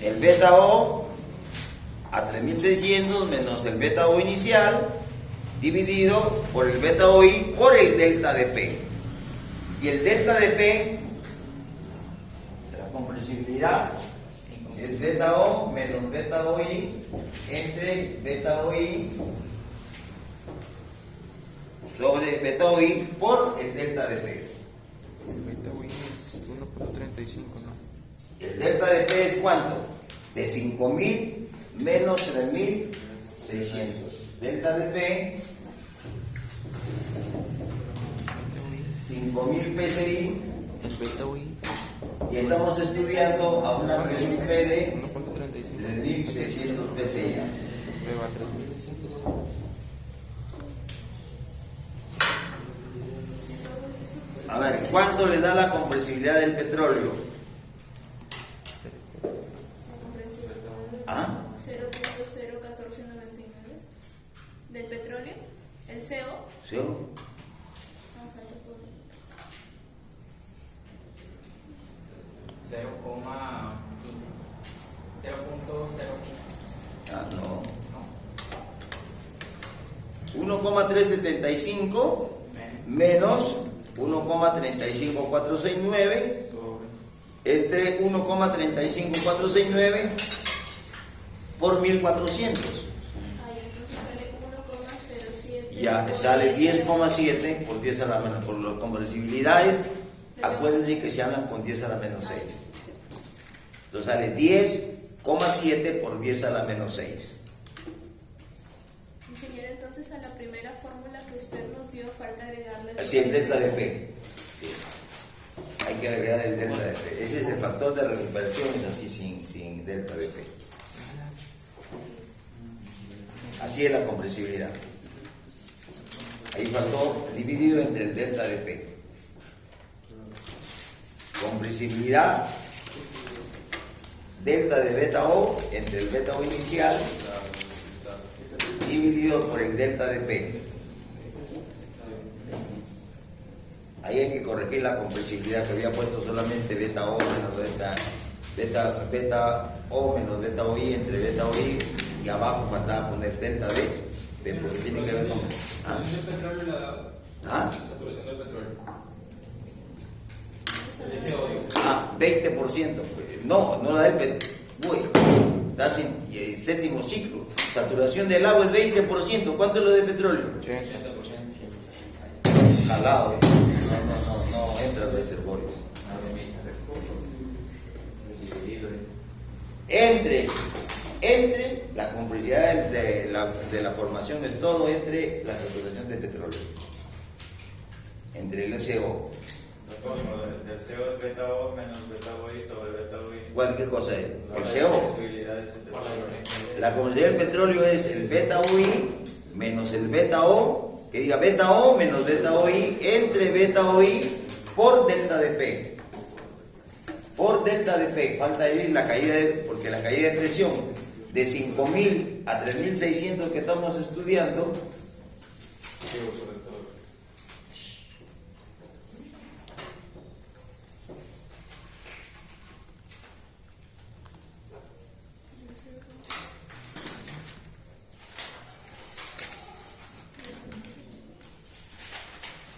El beta O a 3.600 menos el beta O inicial dividido por el beta OI por el delta de P. Y el delta de P de la compresibilidad es beta O menos beta OI entre beta OI sobre beta OI por el delta de P. El beta OI es 1,35, ¿no? El delta de P es ¿cuánto? De 5.000 menos 3.600. Delta de P, 5.000 PSI. El beta OI. Y estamos estudiando a una presión P de 1,35. 3.600 PSI. Me va a 3.600. ¿Cuánto le da la compresibilidad del petróleo? La comprensibilidad ¿Ah? 0.01499 del petróleo, el CO. ¿Sí? Falta por 0,15. 0.05. Ah, no. No. 1,375 menos 1,35469 entre 1,35469 por 1400. Ahí entonces sale 1,07. Ya sale 10,7 por 10 a la menos. Por las compresibilidades, acuérdense que se hablan con 10 a la menos 6. Entonces sale 10,7 por 10 a la menos 6. Ingeniero, entonces a la primera fórmula que usted nos dio falta agregarle Así el delta de P. Sí. Hay que agregar el delta de P. Ese es el factor de recuperación, es así sin delta de P. Así es la compresibilidad. Hay factor dividido entre el delta de P. Compresibilidad, delta de beta O entre el beta O inicial dividido por el delta de P. Ahí hay que corregir la compresibilidad, que había puesto solamente beta O menos beta O menos beta OI entre beta OI, y abajo faltaba poner delta de P, porque tiene que ver con... ¿Ah? ¿Saturación del petróleo la ¿Ah? saturación del petróleo? Ese odio. 20%. No la del petróleo. Uy, estás en séptimo ciclo. Saturación del agua es 20%. ¿Cuánto es lo de petróleo? 80%. Jalado. No entra reservorios. Entre la complejidad de la formación es todo entre la saturación de petróleo. Entre el SO. Del CO es beta O menos beta OI sobre beta OI. ¿Cuál qué cosa es? El CO. Por la diferencia. La complejidad del petróleo es el beta UI menos el beta O, que diga beta O menos beta OI entre beta OI por delta de P. Por delta de P. Falta ir la caída porque la caída de presión de 5000 a 3600 que estamos estudiando,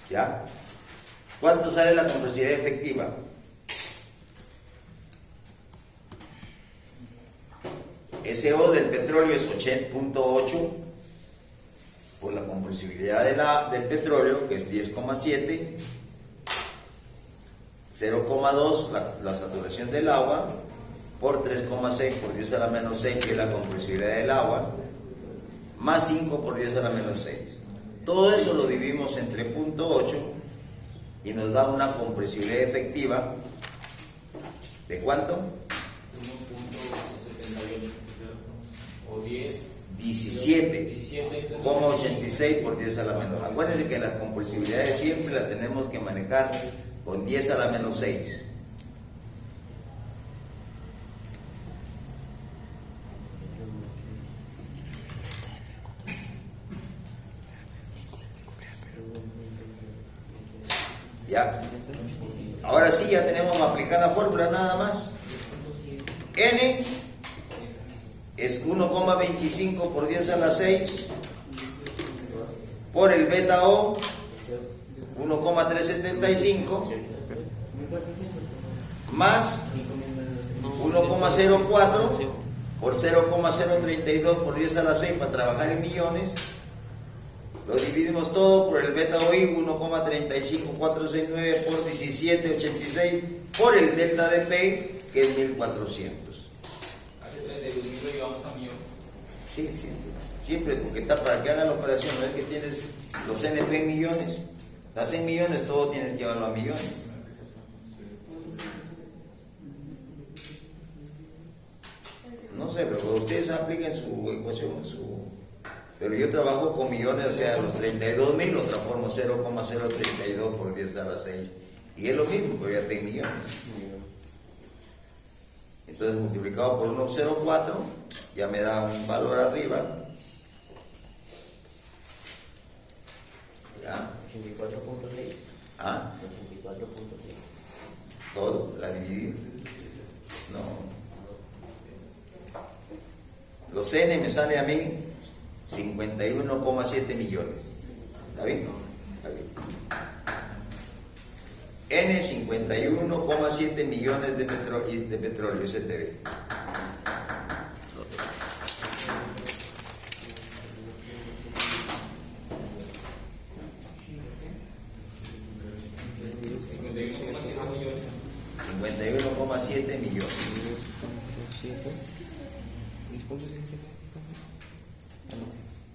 ¿ya? ¿Cuánto sale la compresibilidad efectiva? SO del petróleo es 8.8 por la compresibilidad del petróleo, que es 10,7, 0,2 la saturación del agua, por 3,6 por 10 a la menos 6, que es la compresibilidad del agua, más 5 por 10 a la menos 6. Todo eso lo dividimos entre 0.8 y nos da una compresibilidad efectiva ¿de cuánto? 1.78 o 10. 17,86 por 10 a la menos. Acuérdense que las compresibilidades siempre las tenemos que manejar con 10 a la menos 6. ¿Ya? Ahora sí, ya tenemos que aplicar la fórmula nada más. N es 1,25 por 10 a la 6 por el beta O 1,375 más 1,04 por 0,032 por 10 a la 6 para trabajar en millones. Lo dividimos todo por el beta OI 1,35469 por 1786 por el delta de P, que es 1400. Hace 32.000 lo llevamos a millones. Sí, siempre, porque está para que hagan la operación, no es que tienes los NP en millones, estás en millones, todo tienes que llevarlo a millones. No sé, pero ustedes apliquen su ecuación, pero yo trabajo con millones, o sea, los 32.000 los transformo 0,032 por 10 a la 6 Y es lo mismo, pero ya está en millones. Entonces multiplicado por 1,04 ya me da un valor arriba. ¿Ya? 84.6. ¿Ah? 84.6. Todo, la dividí. No. Los N me sale a mí 51,7 millones. ¿Está bien? Está bien. N 51,7 millones de petróleo STB. millones. 51,7 millones.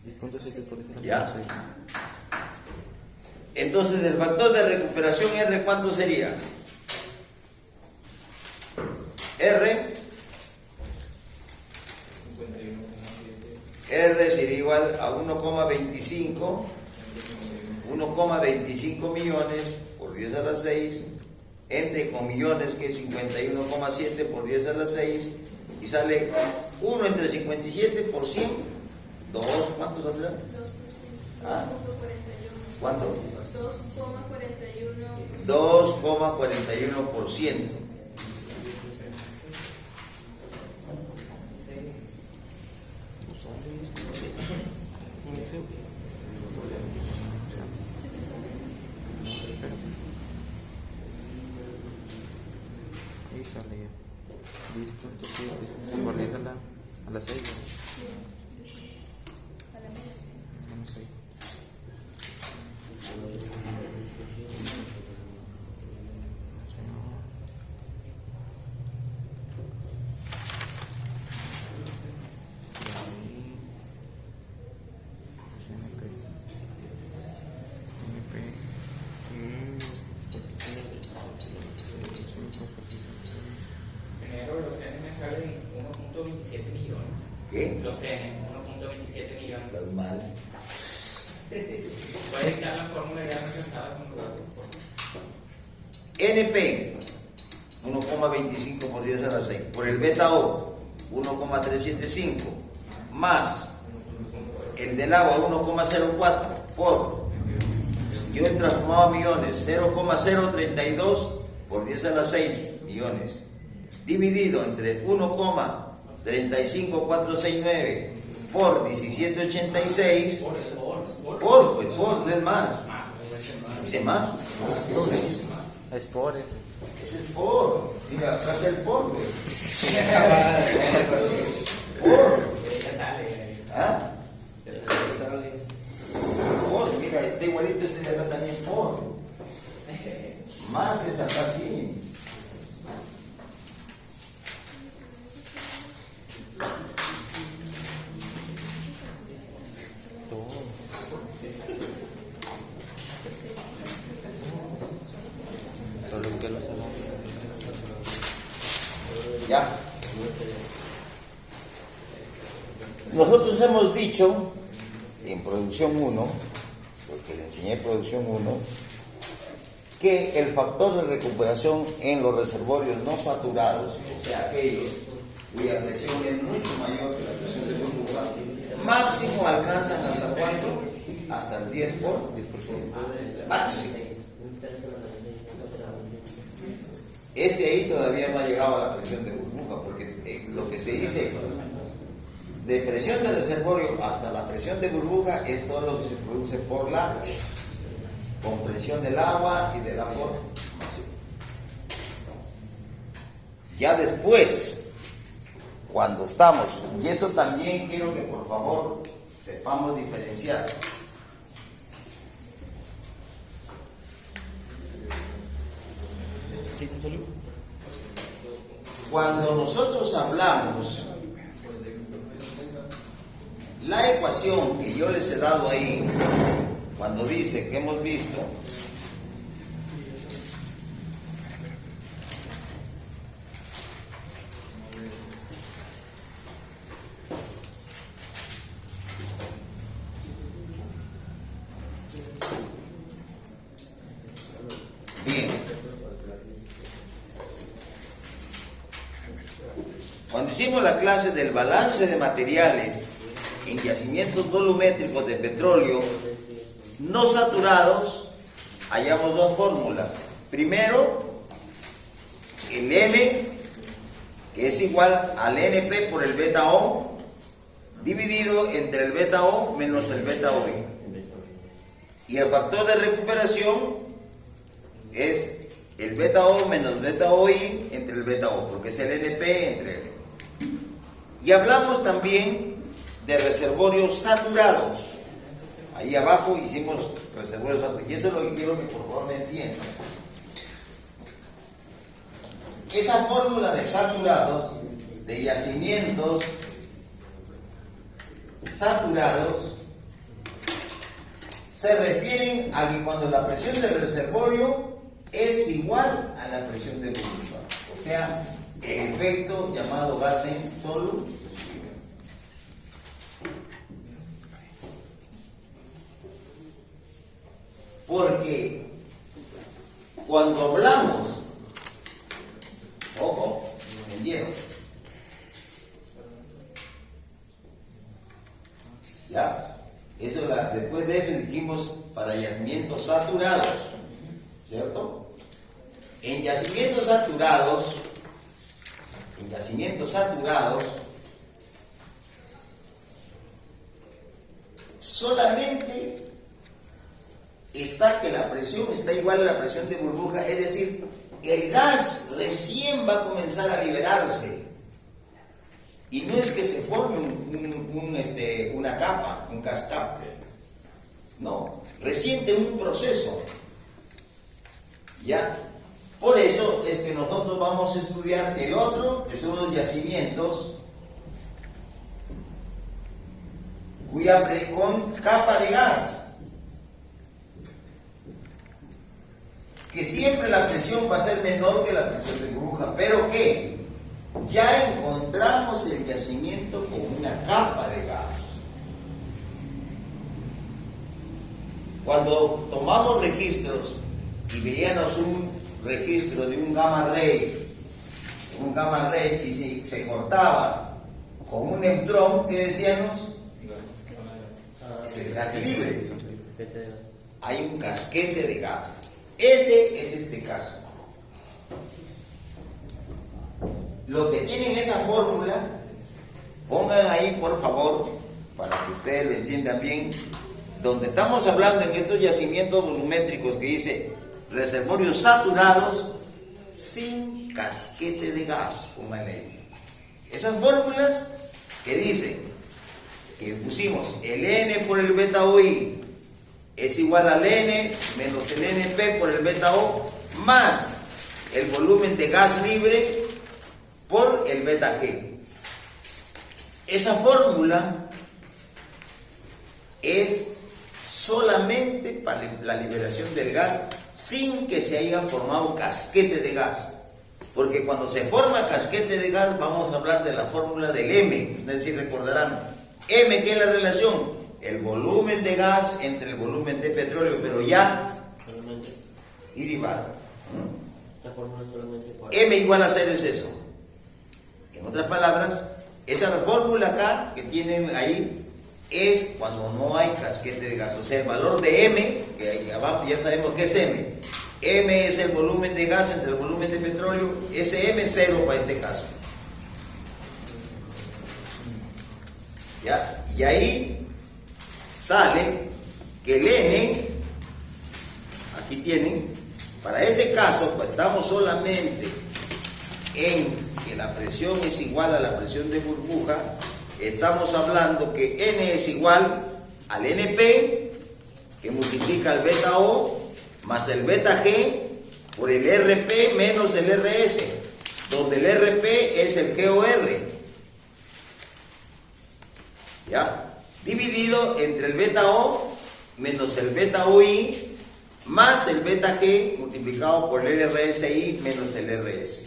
10.7 por ejemplo. ¿Ya? Entonces el factor de recuperación R, ¿cuánto sería? R 51,7. sería igual a 1,25 millones por 10 a la 6, entre con millones que es 51,7 por 10 a la 6, y sale 1 entre 57 por 100, 2, ¿cuánto saldrá? 2%. Ah. 2.41. ¿Cuánto? 2,41%. 2,41%. Ahí sale ya. 10.7 por 10 a la 6. A la media, sí. Menos 6. Primero, los N me salen 1.27 millones. ¿Qué? Los N, 1.27 millones. Estás mal. Puedes dictar la fórmula ya representada con los datos. NP 1,25 por 10 a la 6, por el beta O 1,375, más el del agua 1,04 por, yo he transformado a millones, 0,032 por 10 a la 6 millones, dividido entre 1,35469 por 1786, por, no es más, dice más, Es por eso. ese es por, mira, acá está el por, güey. Por, Ya sale. ¿ah? Por, mira, está igualito este de acá también por. Más es acá sí. Todo. Solo que lo sabemos. Ya. Nosotros hemos dicho en producción 1, porque le enseñé producción 1, que el factor de recuperación en los reservorios no saturados, o sea, aquellos cuya presión es mucho mayor que la presión de burbuja, máximo alcanzan hasta cuánto? Hasta el 10%. Máximo. Este ahí todavía no ha llegado a la presión de burbuja, porque lo que se dice de presión de reservorio hasta la presión de burbuja es todo lo que se produce por la compresión del agua y de la formación. Ya después, cuando estamos, y eso también quiero que por favor sepamos diferenciar. Cuando nosotros hablamos, la ecuación que yo les he dado ahí, cuando dice que hemos visto bien, cuando hicimos la clase del balance de materiales en yacimientos volumétricos de petróleo no saturados, hallamos dos fórmulas. Primero, el N, que es igual al NP por el beta O, dividido entre el beta O menos el beta OI. Y el factor de recuperación es el beta O menos beta OI entre el beta O, porque es el NP entre el. Y hablamos también de reservorios saturados. Ahí abajo hicimos reservorios saturados. Y eso es lo que quiero que por favor me entiendan. Esa fórmula de saturados, de yacimientos saturados, se refieren a que cuando la presión del reservorio es igual a la presión de burbuja, o sea, el efecto llamado gas en solución. Porque cuando hablamos, ojo, ¿entendieron? Ya, eso después de eso dijimos para yacimientos saturados, ¿cierto? En yacimientos saturados, solamente está que la presión está igual a la presión de burbuja, es decir, el gas recién va a comenzar a liberarse. Y no es que se forme una capa, un cascabel. No, recién tiene un proceso. ¿Ya? Por eso es que nosotros vamos a estudiar el otro, que son los yacimientos con capa de gas. Que siempre la presión va a ser menor que la presión de burbuja, pero que ya encontramos el yacimiento con una capa de gas. Cuando tomamos registros y veíamos un registro de un gamma ray y se cortaba con un neutrón, ¿qué decíamos? Es el gas libre. Hay un casquete de gas. Ese es este caso. Lo que tienen esa fórmula, pongan ahí por favor, para que ustedes lo entiendan bien, donde estamos hablando en estos yacimientos volumétricos que dice reservorios saturados sin casquete de gas, pónganle ahí. Esas fórmulas que dicen, que pusimos el N por el beta OI es igual al N menos el NP por el beta O más el volumen de gas libre por el beta G. Esa fórmula es solamente para la liberación del gas sin que se haya formado casquete de gas. Porque cuando se forma casquete de gas vamos a hablar de la fórmula del M. Ustedes sí recordarán. M, ¿qué es la relación? El volumen de gas entre el volumen de petróleo, pero ya derivado. M igual a 0 es eso. En otras palabras, esa fórmula acá que tienen ahí es cuando no hay casquete de gas. O sea, el valor de M, que ya sabemos que es M. M es el volumen de gas entre el volumen de petróleo. Ese M es 0 para este caso. ¿Ya? Y ahí sale que el N, aquí tienen, para ese caso, pues estamos solamente en que la presión es igual a la presión de burbuja, estamos hablando que N es igual al NP, que multiplica el beta O, más el beta G, por el RP menos el RS, donde el RP es el GOR. ¿Ya? Dividido entre el beta O menos el beta OI más el beta G multiplicado por el RSI menos el RS.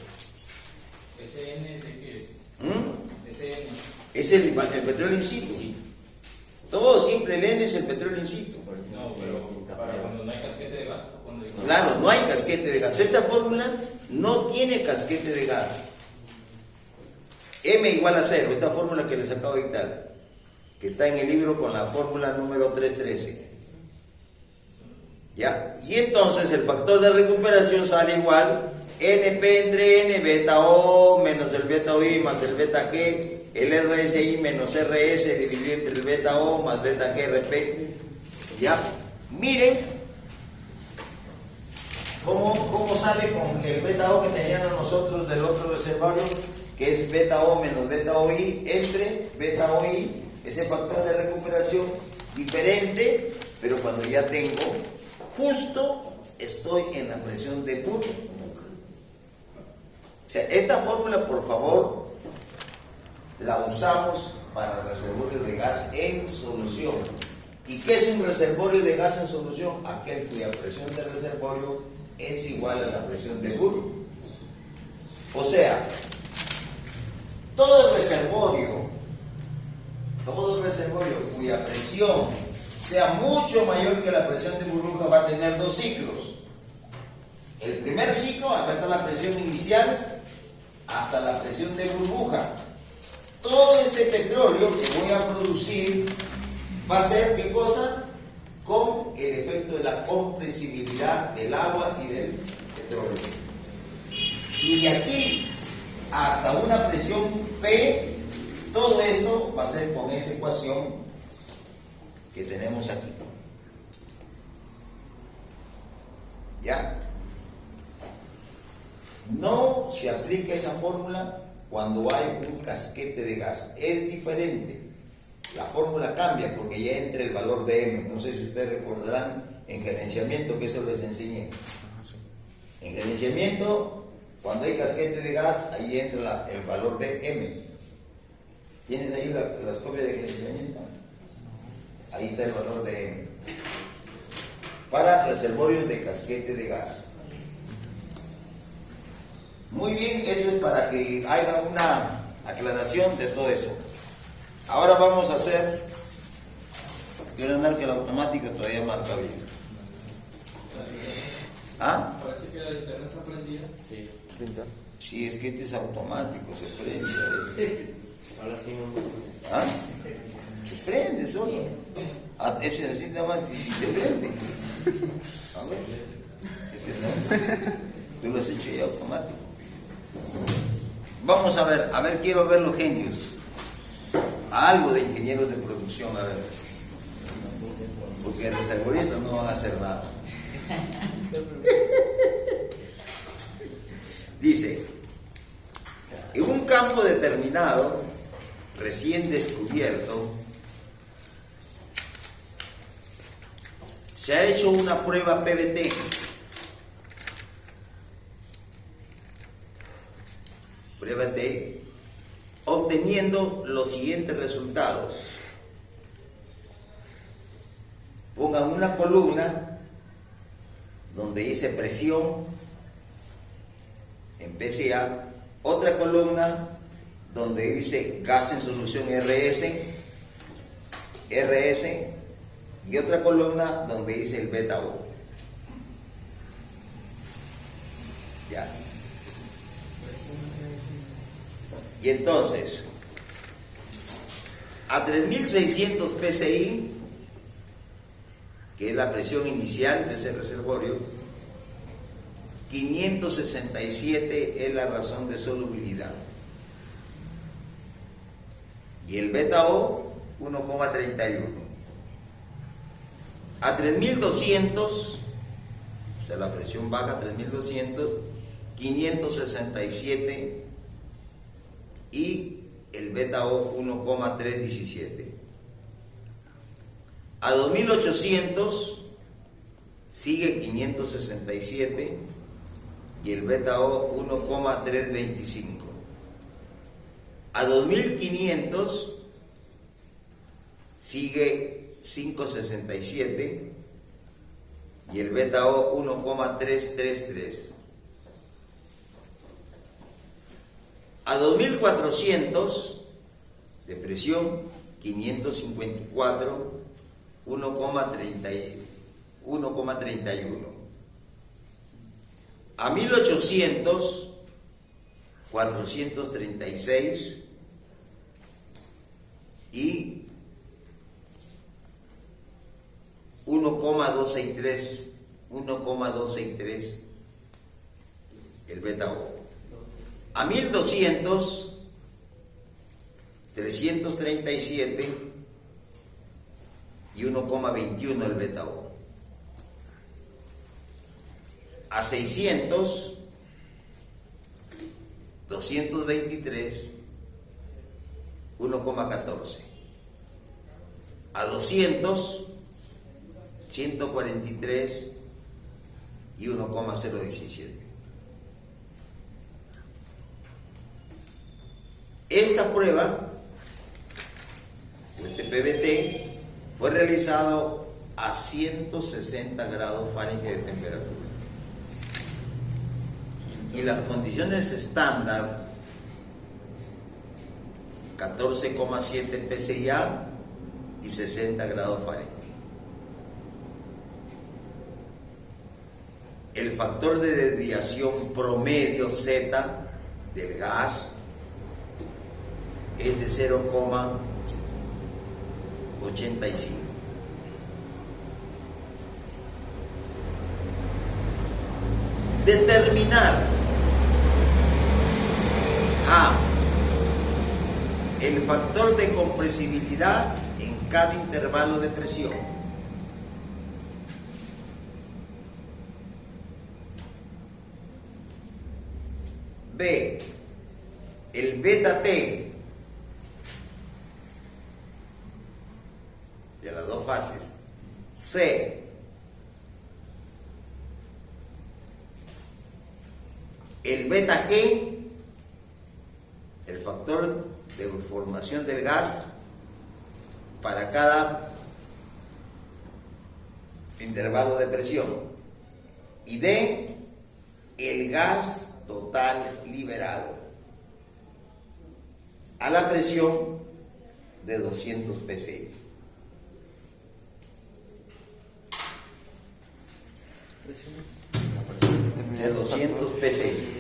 ¿Ese N de qué es? Ese N. Es el petróleo in situ. Todo siempre el N es el petróleo in situ. No, pero para cuando no hay casquete de gas. Claro, no hay casquete de gas. Esta fórmula no tiene casquete de gas. M igual a 0, esta fórmula que les acabo de dictar, que está en el libro con la fórmula número 313. ¿Ya? Y entonces el factor de recuperación sale igual NP entre N, beta O menos el beta OI más el beta G, el RSI menos RS dividido entre el beta O más beta GRP. ¿Ya? Miren cómo sale con el beta O que teníamos nosotros del otro reservorio, que es beta O menos beta OI entre beta OI, ese factor de recuperación diferente, pero cuando ya tengo, justo estoy en la presión de burbuja. O sea, esta fórmula, por favor, la usamos para reservorios de gas en solución. ¿Y qué es un reservorio de gas en solución? Aquel cuya presión de reservorio es igual a la presión de burbuja. O sea, todo reservorio cuya presión sea mucho mayor que la presión de burbuja va a tener dos ciclos. El primer ciclo, acá está la presión inicial, hasta la presión de burbuja. Todo este petróleo que voy a producir va a ser, ¿qué cosa? Con el efecto de la compresibilidad del agua y del petróleo. Y de aquí hasta una presión P, todo esto va a ser con esa ecuación que tenemos aquí. ¿Ya? No se aplica esa fórmula cuando hay un casquete de gas. Es diferente. La fórmula cambia porque ya entra el valor de M. No sé si ustedes recordarán en gerenciamiento, que eso les enseñé. En gerenciamiento, cuando hay casquete de gas, ahí entra el valor de M. ¿Tienes ahí las copias de gerenciamiento? Ahí está el valor de M. Para reservorios de casquete de gas. Muy bien, eso es para que haya una aclaración de todo eso. Ahora vamos a hacer, quiero ver que la automática todavía marca bien. ¿Ah? Parece que la linterna está prendida. Sí. Sí, es que este es automático, se prende. Ahora sí no. ¿Ah? Se prende solo. Ah, ese así nada más y se prende. A ver. Ese no. Tú lo has hecho ya automático. Vamos a ver, quiero ver los genios. Algo de ingenieros de producción, a ver. Porque los algoritmos no van a hacer nada. Dice, en un campo determinado, recién descubierto, se ha hecho una prueba PVT. Prueba T, obteniendo los siguientes resultados. Pongan una columna donde dice presión en PCA, otra columna donde dice gas en solución RS, y otra columna donde dice el beta O. Ya. Y entonces, a 3600 PSI, que es la presión inicial de ese reservorio, 567 es la razón de solubilidad. Y el beta O, 1,31. A 3200, o sea, la presión baja, 3200, 567 y el beta O 1,317. A 2800 sigue 567 y el beta O 1,325. A 2500 sigue 567 y el beta O 1,333. A 2400 de presión, 554, 1,31. A 1800, 436 y 1,263 el beta O. A 1200, 337 y 1,21 el beta O. A 600, 223, 1,14. A 200, 143 y 1,017. Esta prueba, este PBT, fue realizado a 160 grados Fahrenheit de temperatura. Y las condiciones estándar, 14,7 PSI y 60 grados Fahrenheit. El factor de desviación promedio Z del gas es de 0,85. Determinar A, el factor de compresibilidad en cada intervalo de presión. B, el beta T de las dos fases. C, el beta G, el factor de formación del gas para cada intervalo de presión. Y D, el gas total liberado a la presión de 200 psi. De 200 psi.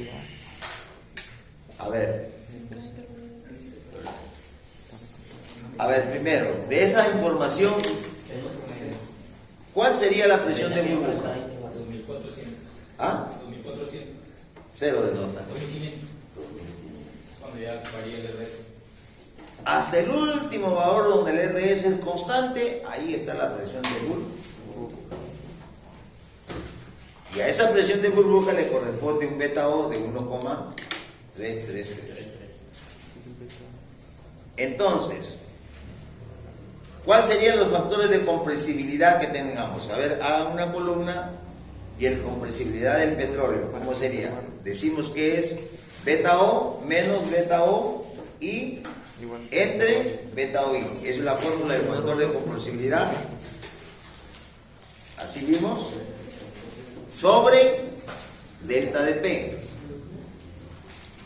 A ver, primero, de esa información, ¿cuál sería la presión de burbuja? 2400. ¿Ah? 2400. Cero de nota. 2500. Cuando ya varía el RS. Hasta el último valor donde el RS es constante, ahí está la presión de burbuja. Y a esa presión de burbuja le corresponde un beta O de 1,333. Entonces, ¿cuáles serían los factores de compresibilidad que tengamos? A ver, hagan una columna y el compresibilidad del petróleo, ¿cómo sería? Decimos que es beta O menos beta O y entre beta O y. Esa es la fórmula del factor de compresibilidad. Así vimos. Sobre delta de P.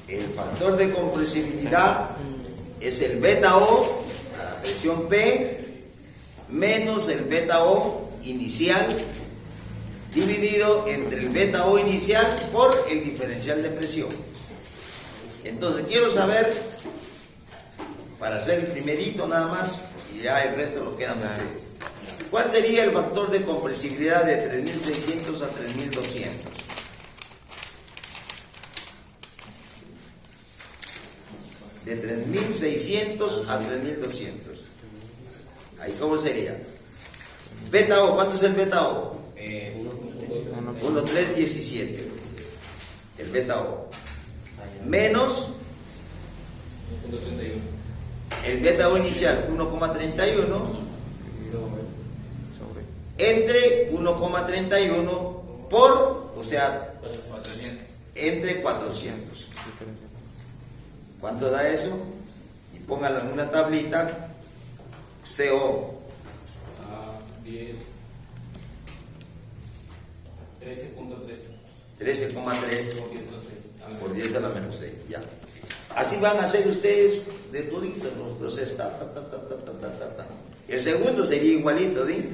El factor de compresibilidad es el beta O a la presión P menos el beta O inicial dividido entre el beta O inicial por el diferencial de presión. Entonces quiero saber, para hacer el primerito nada más, y ya el resto lo quedan ustedes, ¿cuál sería el factor de compresibilidad de 3600 a 3200? De 3600 a 3200. Ahí, ¿cómo sería? Beta O, ¿cuánto es el beta O? 1,317. El beta O. Menos 1.31. el beta O inicial, 1,31. Entre 1,31 por, o sea, 400. entre 400. ¿Cuánto da eso? Y póngalo en una tablita. CO. 10. 13.3. 13,3 Por 10 a la 6. por 10 a la menos 6. Ya. Así van a hacer ustedes de todito los procesos. El segundo sería igualito, ¿sí?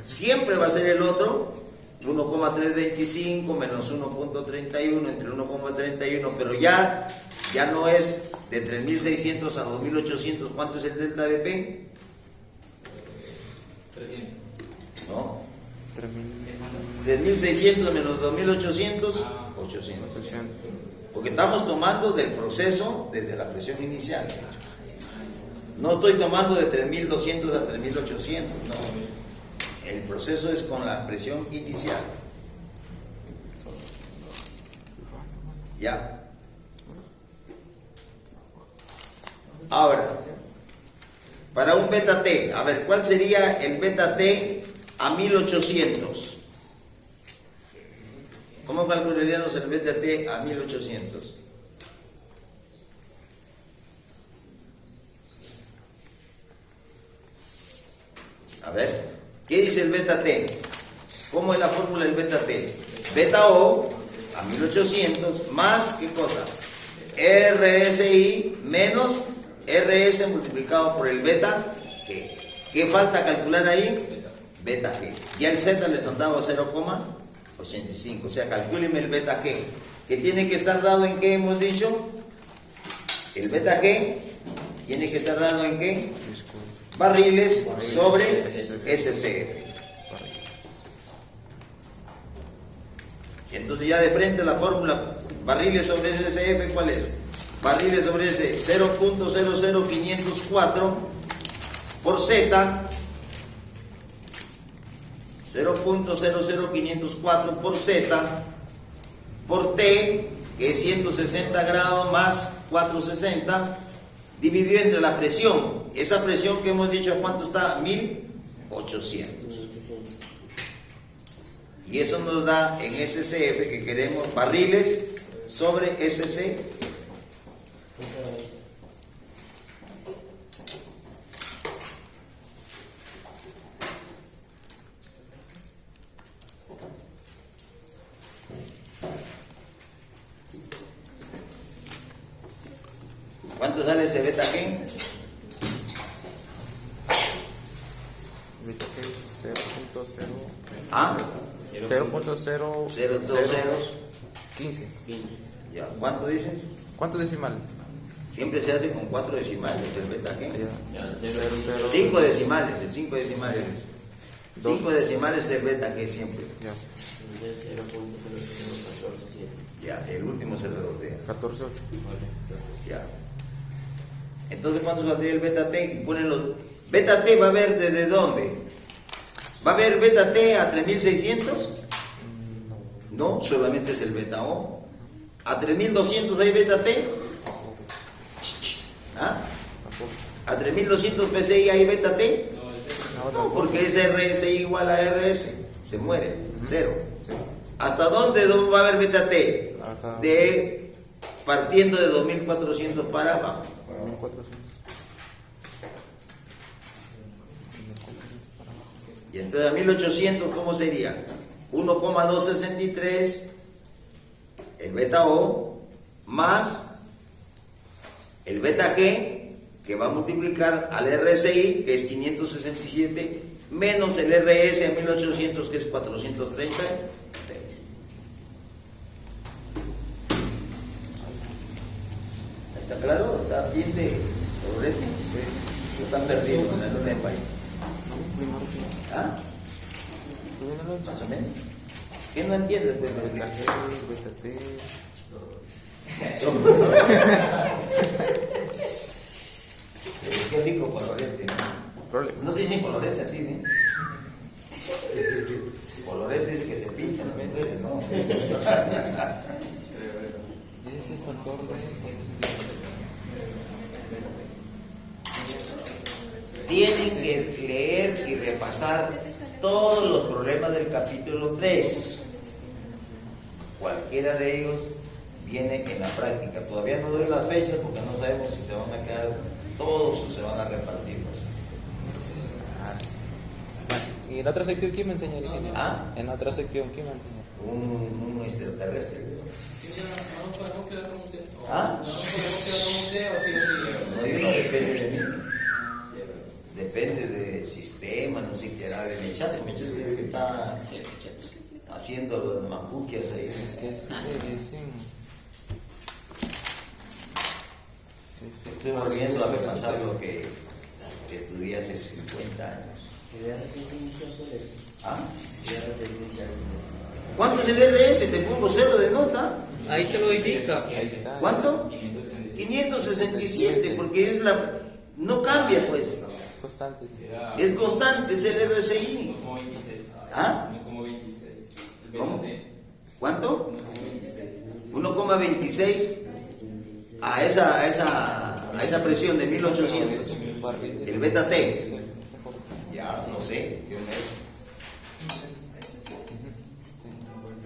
Siempre va a ser el otro. 1,325 menos 1,31 entre 1,31, pero ya ya no es de 3.600 a 2.800. ¿Cuánto es el delta de P? 300. No. 3.000. 3.600 menos 2.800, 800. 800. Porque estamos tomando del proceso desde la presión inicial. No estoy tomando de 3.200 a 3.800, no. El proceso es con la presión inicial. Ya. Ahora, para un beta T, a ver, ¿cuál sería el beta T a 1800? ¿Cómo calcularíamos el beta T a 1800? A ver, ¿qué dice el beta T? ¿Cómo es la fórmula del beta T? Beta O a 1800 más, ¿qué cosa? RSI menos RS multiplicado por el beta G. ¿Qué falta calcular ahí? Beta G. Ya el Z les han dado 0,85. O sea, calcúleme el beta G. ¿Que tiene que estar dado en qué hemos dicho? El beta G tiene que estar dado en qué? Barriles sobre SCF. Y entonces ya de frente la fórmula barriles sobre SCF, ¿cuál es? Barriles sobre S 0.00504 por Z, 0.00504 por Z por T, que es 160 grados más 460, dividido entre la presión. Esa presión que hemos dicho, ¿cuánto está? 1800. Y eso nos da en SCF que queremos barriles sobre SC. ¿Cuánto sale ese beta G? Beta G es 0.0. ¿Ah? 0.015. Ya. ¿Cuánto dices? ¿Cuántos decimales? Siempre se hace con 4 decimales el beta G. Ya. 5 decimales, el 5 decimales. Dos. 5 decimales es el beta G siempre. Ya. Ya, el último se redondea. 14. Ya. Entonces, ¿cuánto saldría el beta T? Ponen los... ¿Beta T va a haber desde dónde? ¿Va a haber beta T a 3600? No, solamente es el beta O. ¿A 3200 hay beta T? ¿Ah? ¿A 3200 PSI hay beta T? No, porque es RSI igual a RS. Se muere, cero. Sí. ¿Hasta dónde va a haber beta T? Hasta De partiendo de 2400 para abajo. 1400. Y entonces a 1800, ¿cómo sería? 1,263 el beta O más el beta G, que va a multiplicar al RSI, que es 567, menos el RS a 1800, que es 436. ¿Está claro? ¿Está bien de Colorete? Sí. ¿No están perdidos en la luna de país? ¿Ah? Más o menos. ¿Qué no entiendes? Pues, Beta G, beta T. Qué rico colorete. No sé si colorete a ti, ¿eh? Colorete es que se pintan las mujeres, ¿no? Ese factor Tienen que leer y repasar todos los problemas del capítulo 3. Cualquiera de ellos viene en la práctica. Todavía no doy las fechas porque no sabemos si se van a quedar todos o se van a repartir. ¿Y en la otra sección quién me enseñaría, ingeniero? ¿Ah? En la otra sección quién me enseñaría? Un extraterrestre. ¿No podemos quedar con usted? ¿Ah? ¿No podemos quedar con usted o sí o sí? No, yo no depende de mí. Depende del sistema, no sé qué hará de Mechate. Mechate creo que está haciendo los macuquias ahí. Es que es en... Estoy volviendo a repasar lo que estudié hace 50 años. ¿Ah? ¿Cuánto es el RS? Te pongo 0 de nota. Ahí te lo indica. Ahí está. ¿Cuánto? 567, porque es la... No cambia, pues. Constante. Es constante, es el RSI. 1,26. ¿Ah? 1,26. El ¿Cómo? BTT, ¿Cuánto? 1,26. 1,26 a esa presión de 1800. El beta T. Ya, no sé. Yo me...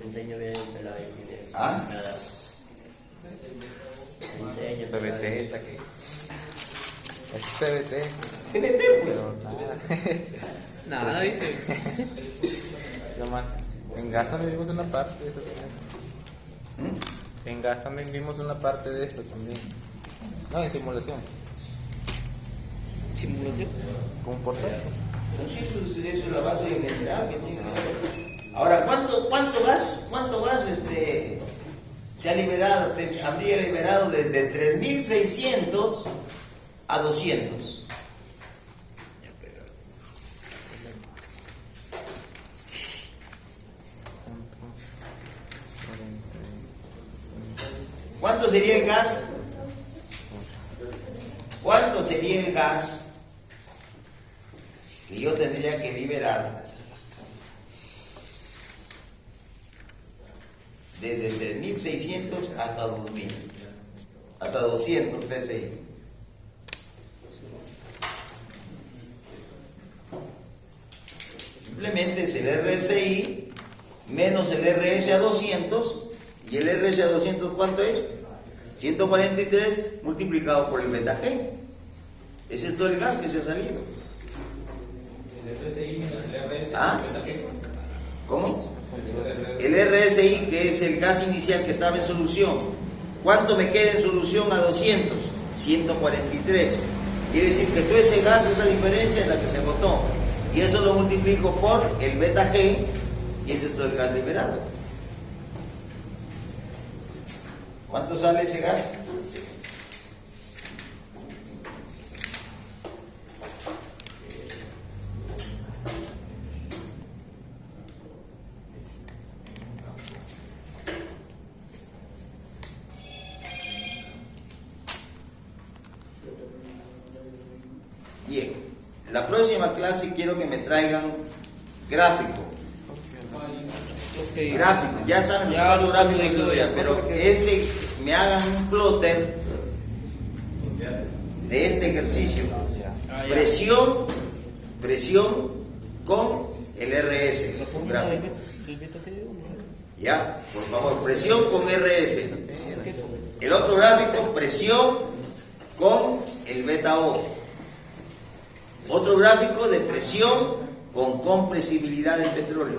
Enseño bien el pelado. ¿Ah? Enseño. PBT, que es PBT, PBT, pues. pero nada. Nada, dice. Lo más. En gas también vimos una parte de esto también. En gas también vimos una parte de esto también. No, en simulación. Simulación. Con un portal. Pues sí, pues eso es la base general que tiene. Ahora, ¿cuánto gas se ha liberado? Habría liberado desde 3600 a 200. ¿Cuánto sería el gas? ¿Cuánto sería el gas que yo tendría que liberar desde 3600 hasta 2000? Hasta 200 PSI. Simplemente es el RSI menos el RS a 200. ¿Y el RS a 200 cuánto es? 143 multiplicado por el beta G. Ese es todo el gas que se ha salido. El RSI menos el RS. ¿Ah? ¿Verdad que? ¿Cómo? El RSI, que es el gas inicial que estaba en solución. ¿Cuánto me queda en solución a 200? 143. Quiere decir que todo ese gas, esa diferencia es la que se agotó. Y eso lo multiplico por el beta G, y ese es todo el gas liberado. ¿Cuánto sale ese gas? Bien, la próxima clase quiero que me traigan gráfico. Gráfico, ya saben Ya los lo gráficos tengo que ya, doy, pero ese me hagan un plotter de este ejercicio. Presión con el RS. Gráfico. Ya, por favor, presión con RS. El otro gráfico, presión con el beta O. Otro gráfico de presión con compresibilidad del petróleo.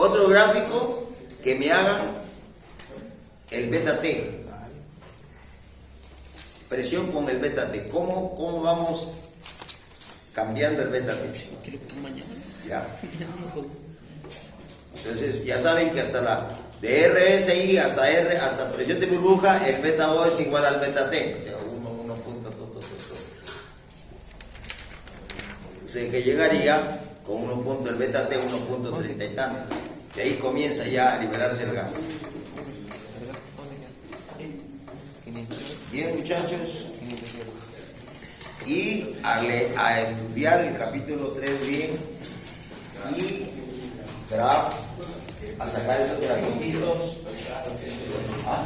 Otro gráfico que me hagan el beta T. Presión con el beta T. ¿Cómo vamos cambiando el beta T? Ya. Entonces ya saben que hasta la de RSI hasta presión de burbuja, el beta O es igual al beta T. O sea, 1 punto. O sea que llegaría con 1 punto el beta T, 1.30 y tantos. Y ahí comienza ya a liberarse el gas. Bien, muchachos. Y a estudiar el capítulo 3 bien. Y a sacar esos grafiquitos. ¿Ah?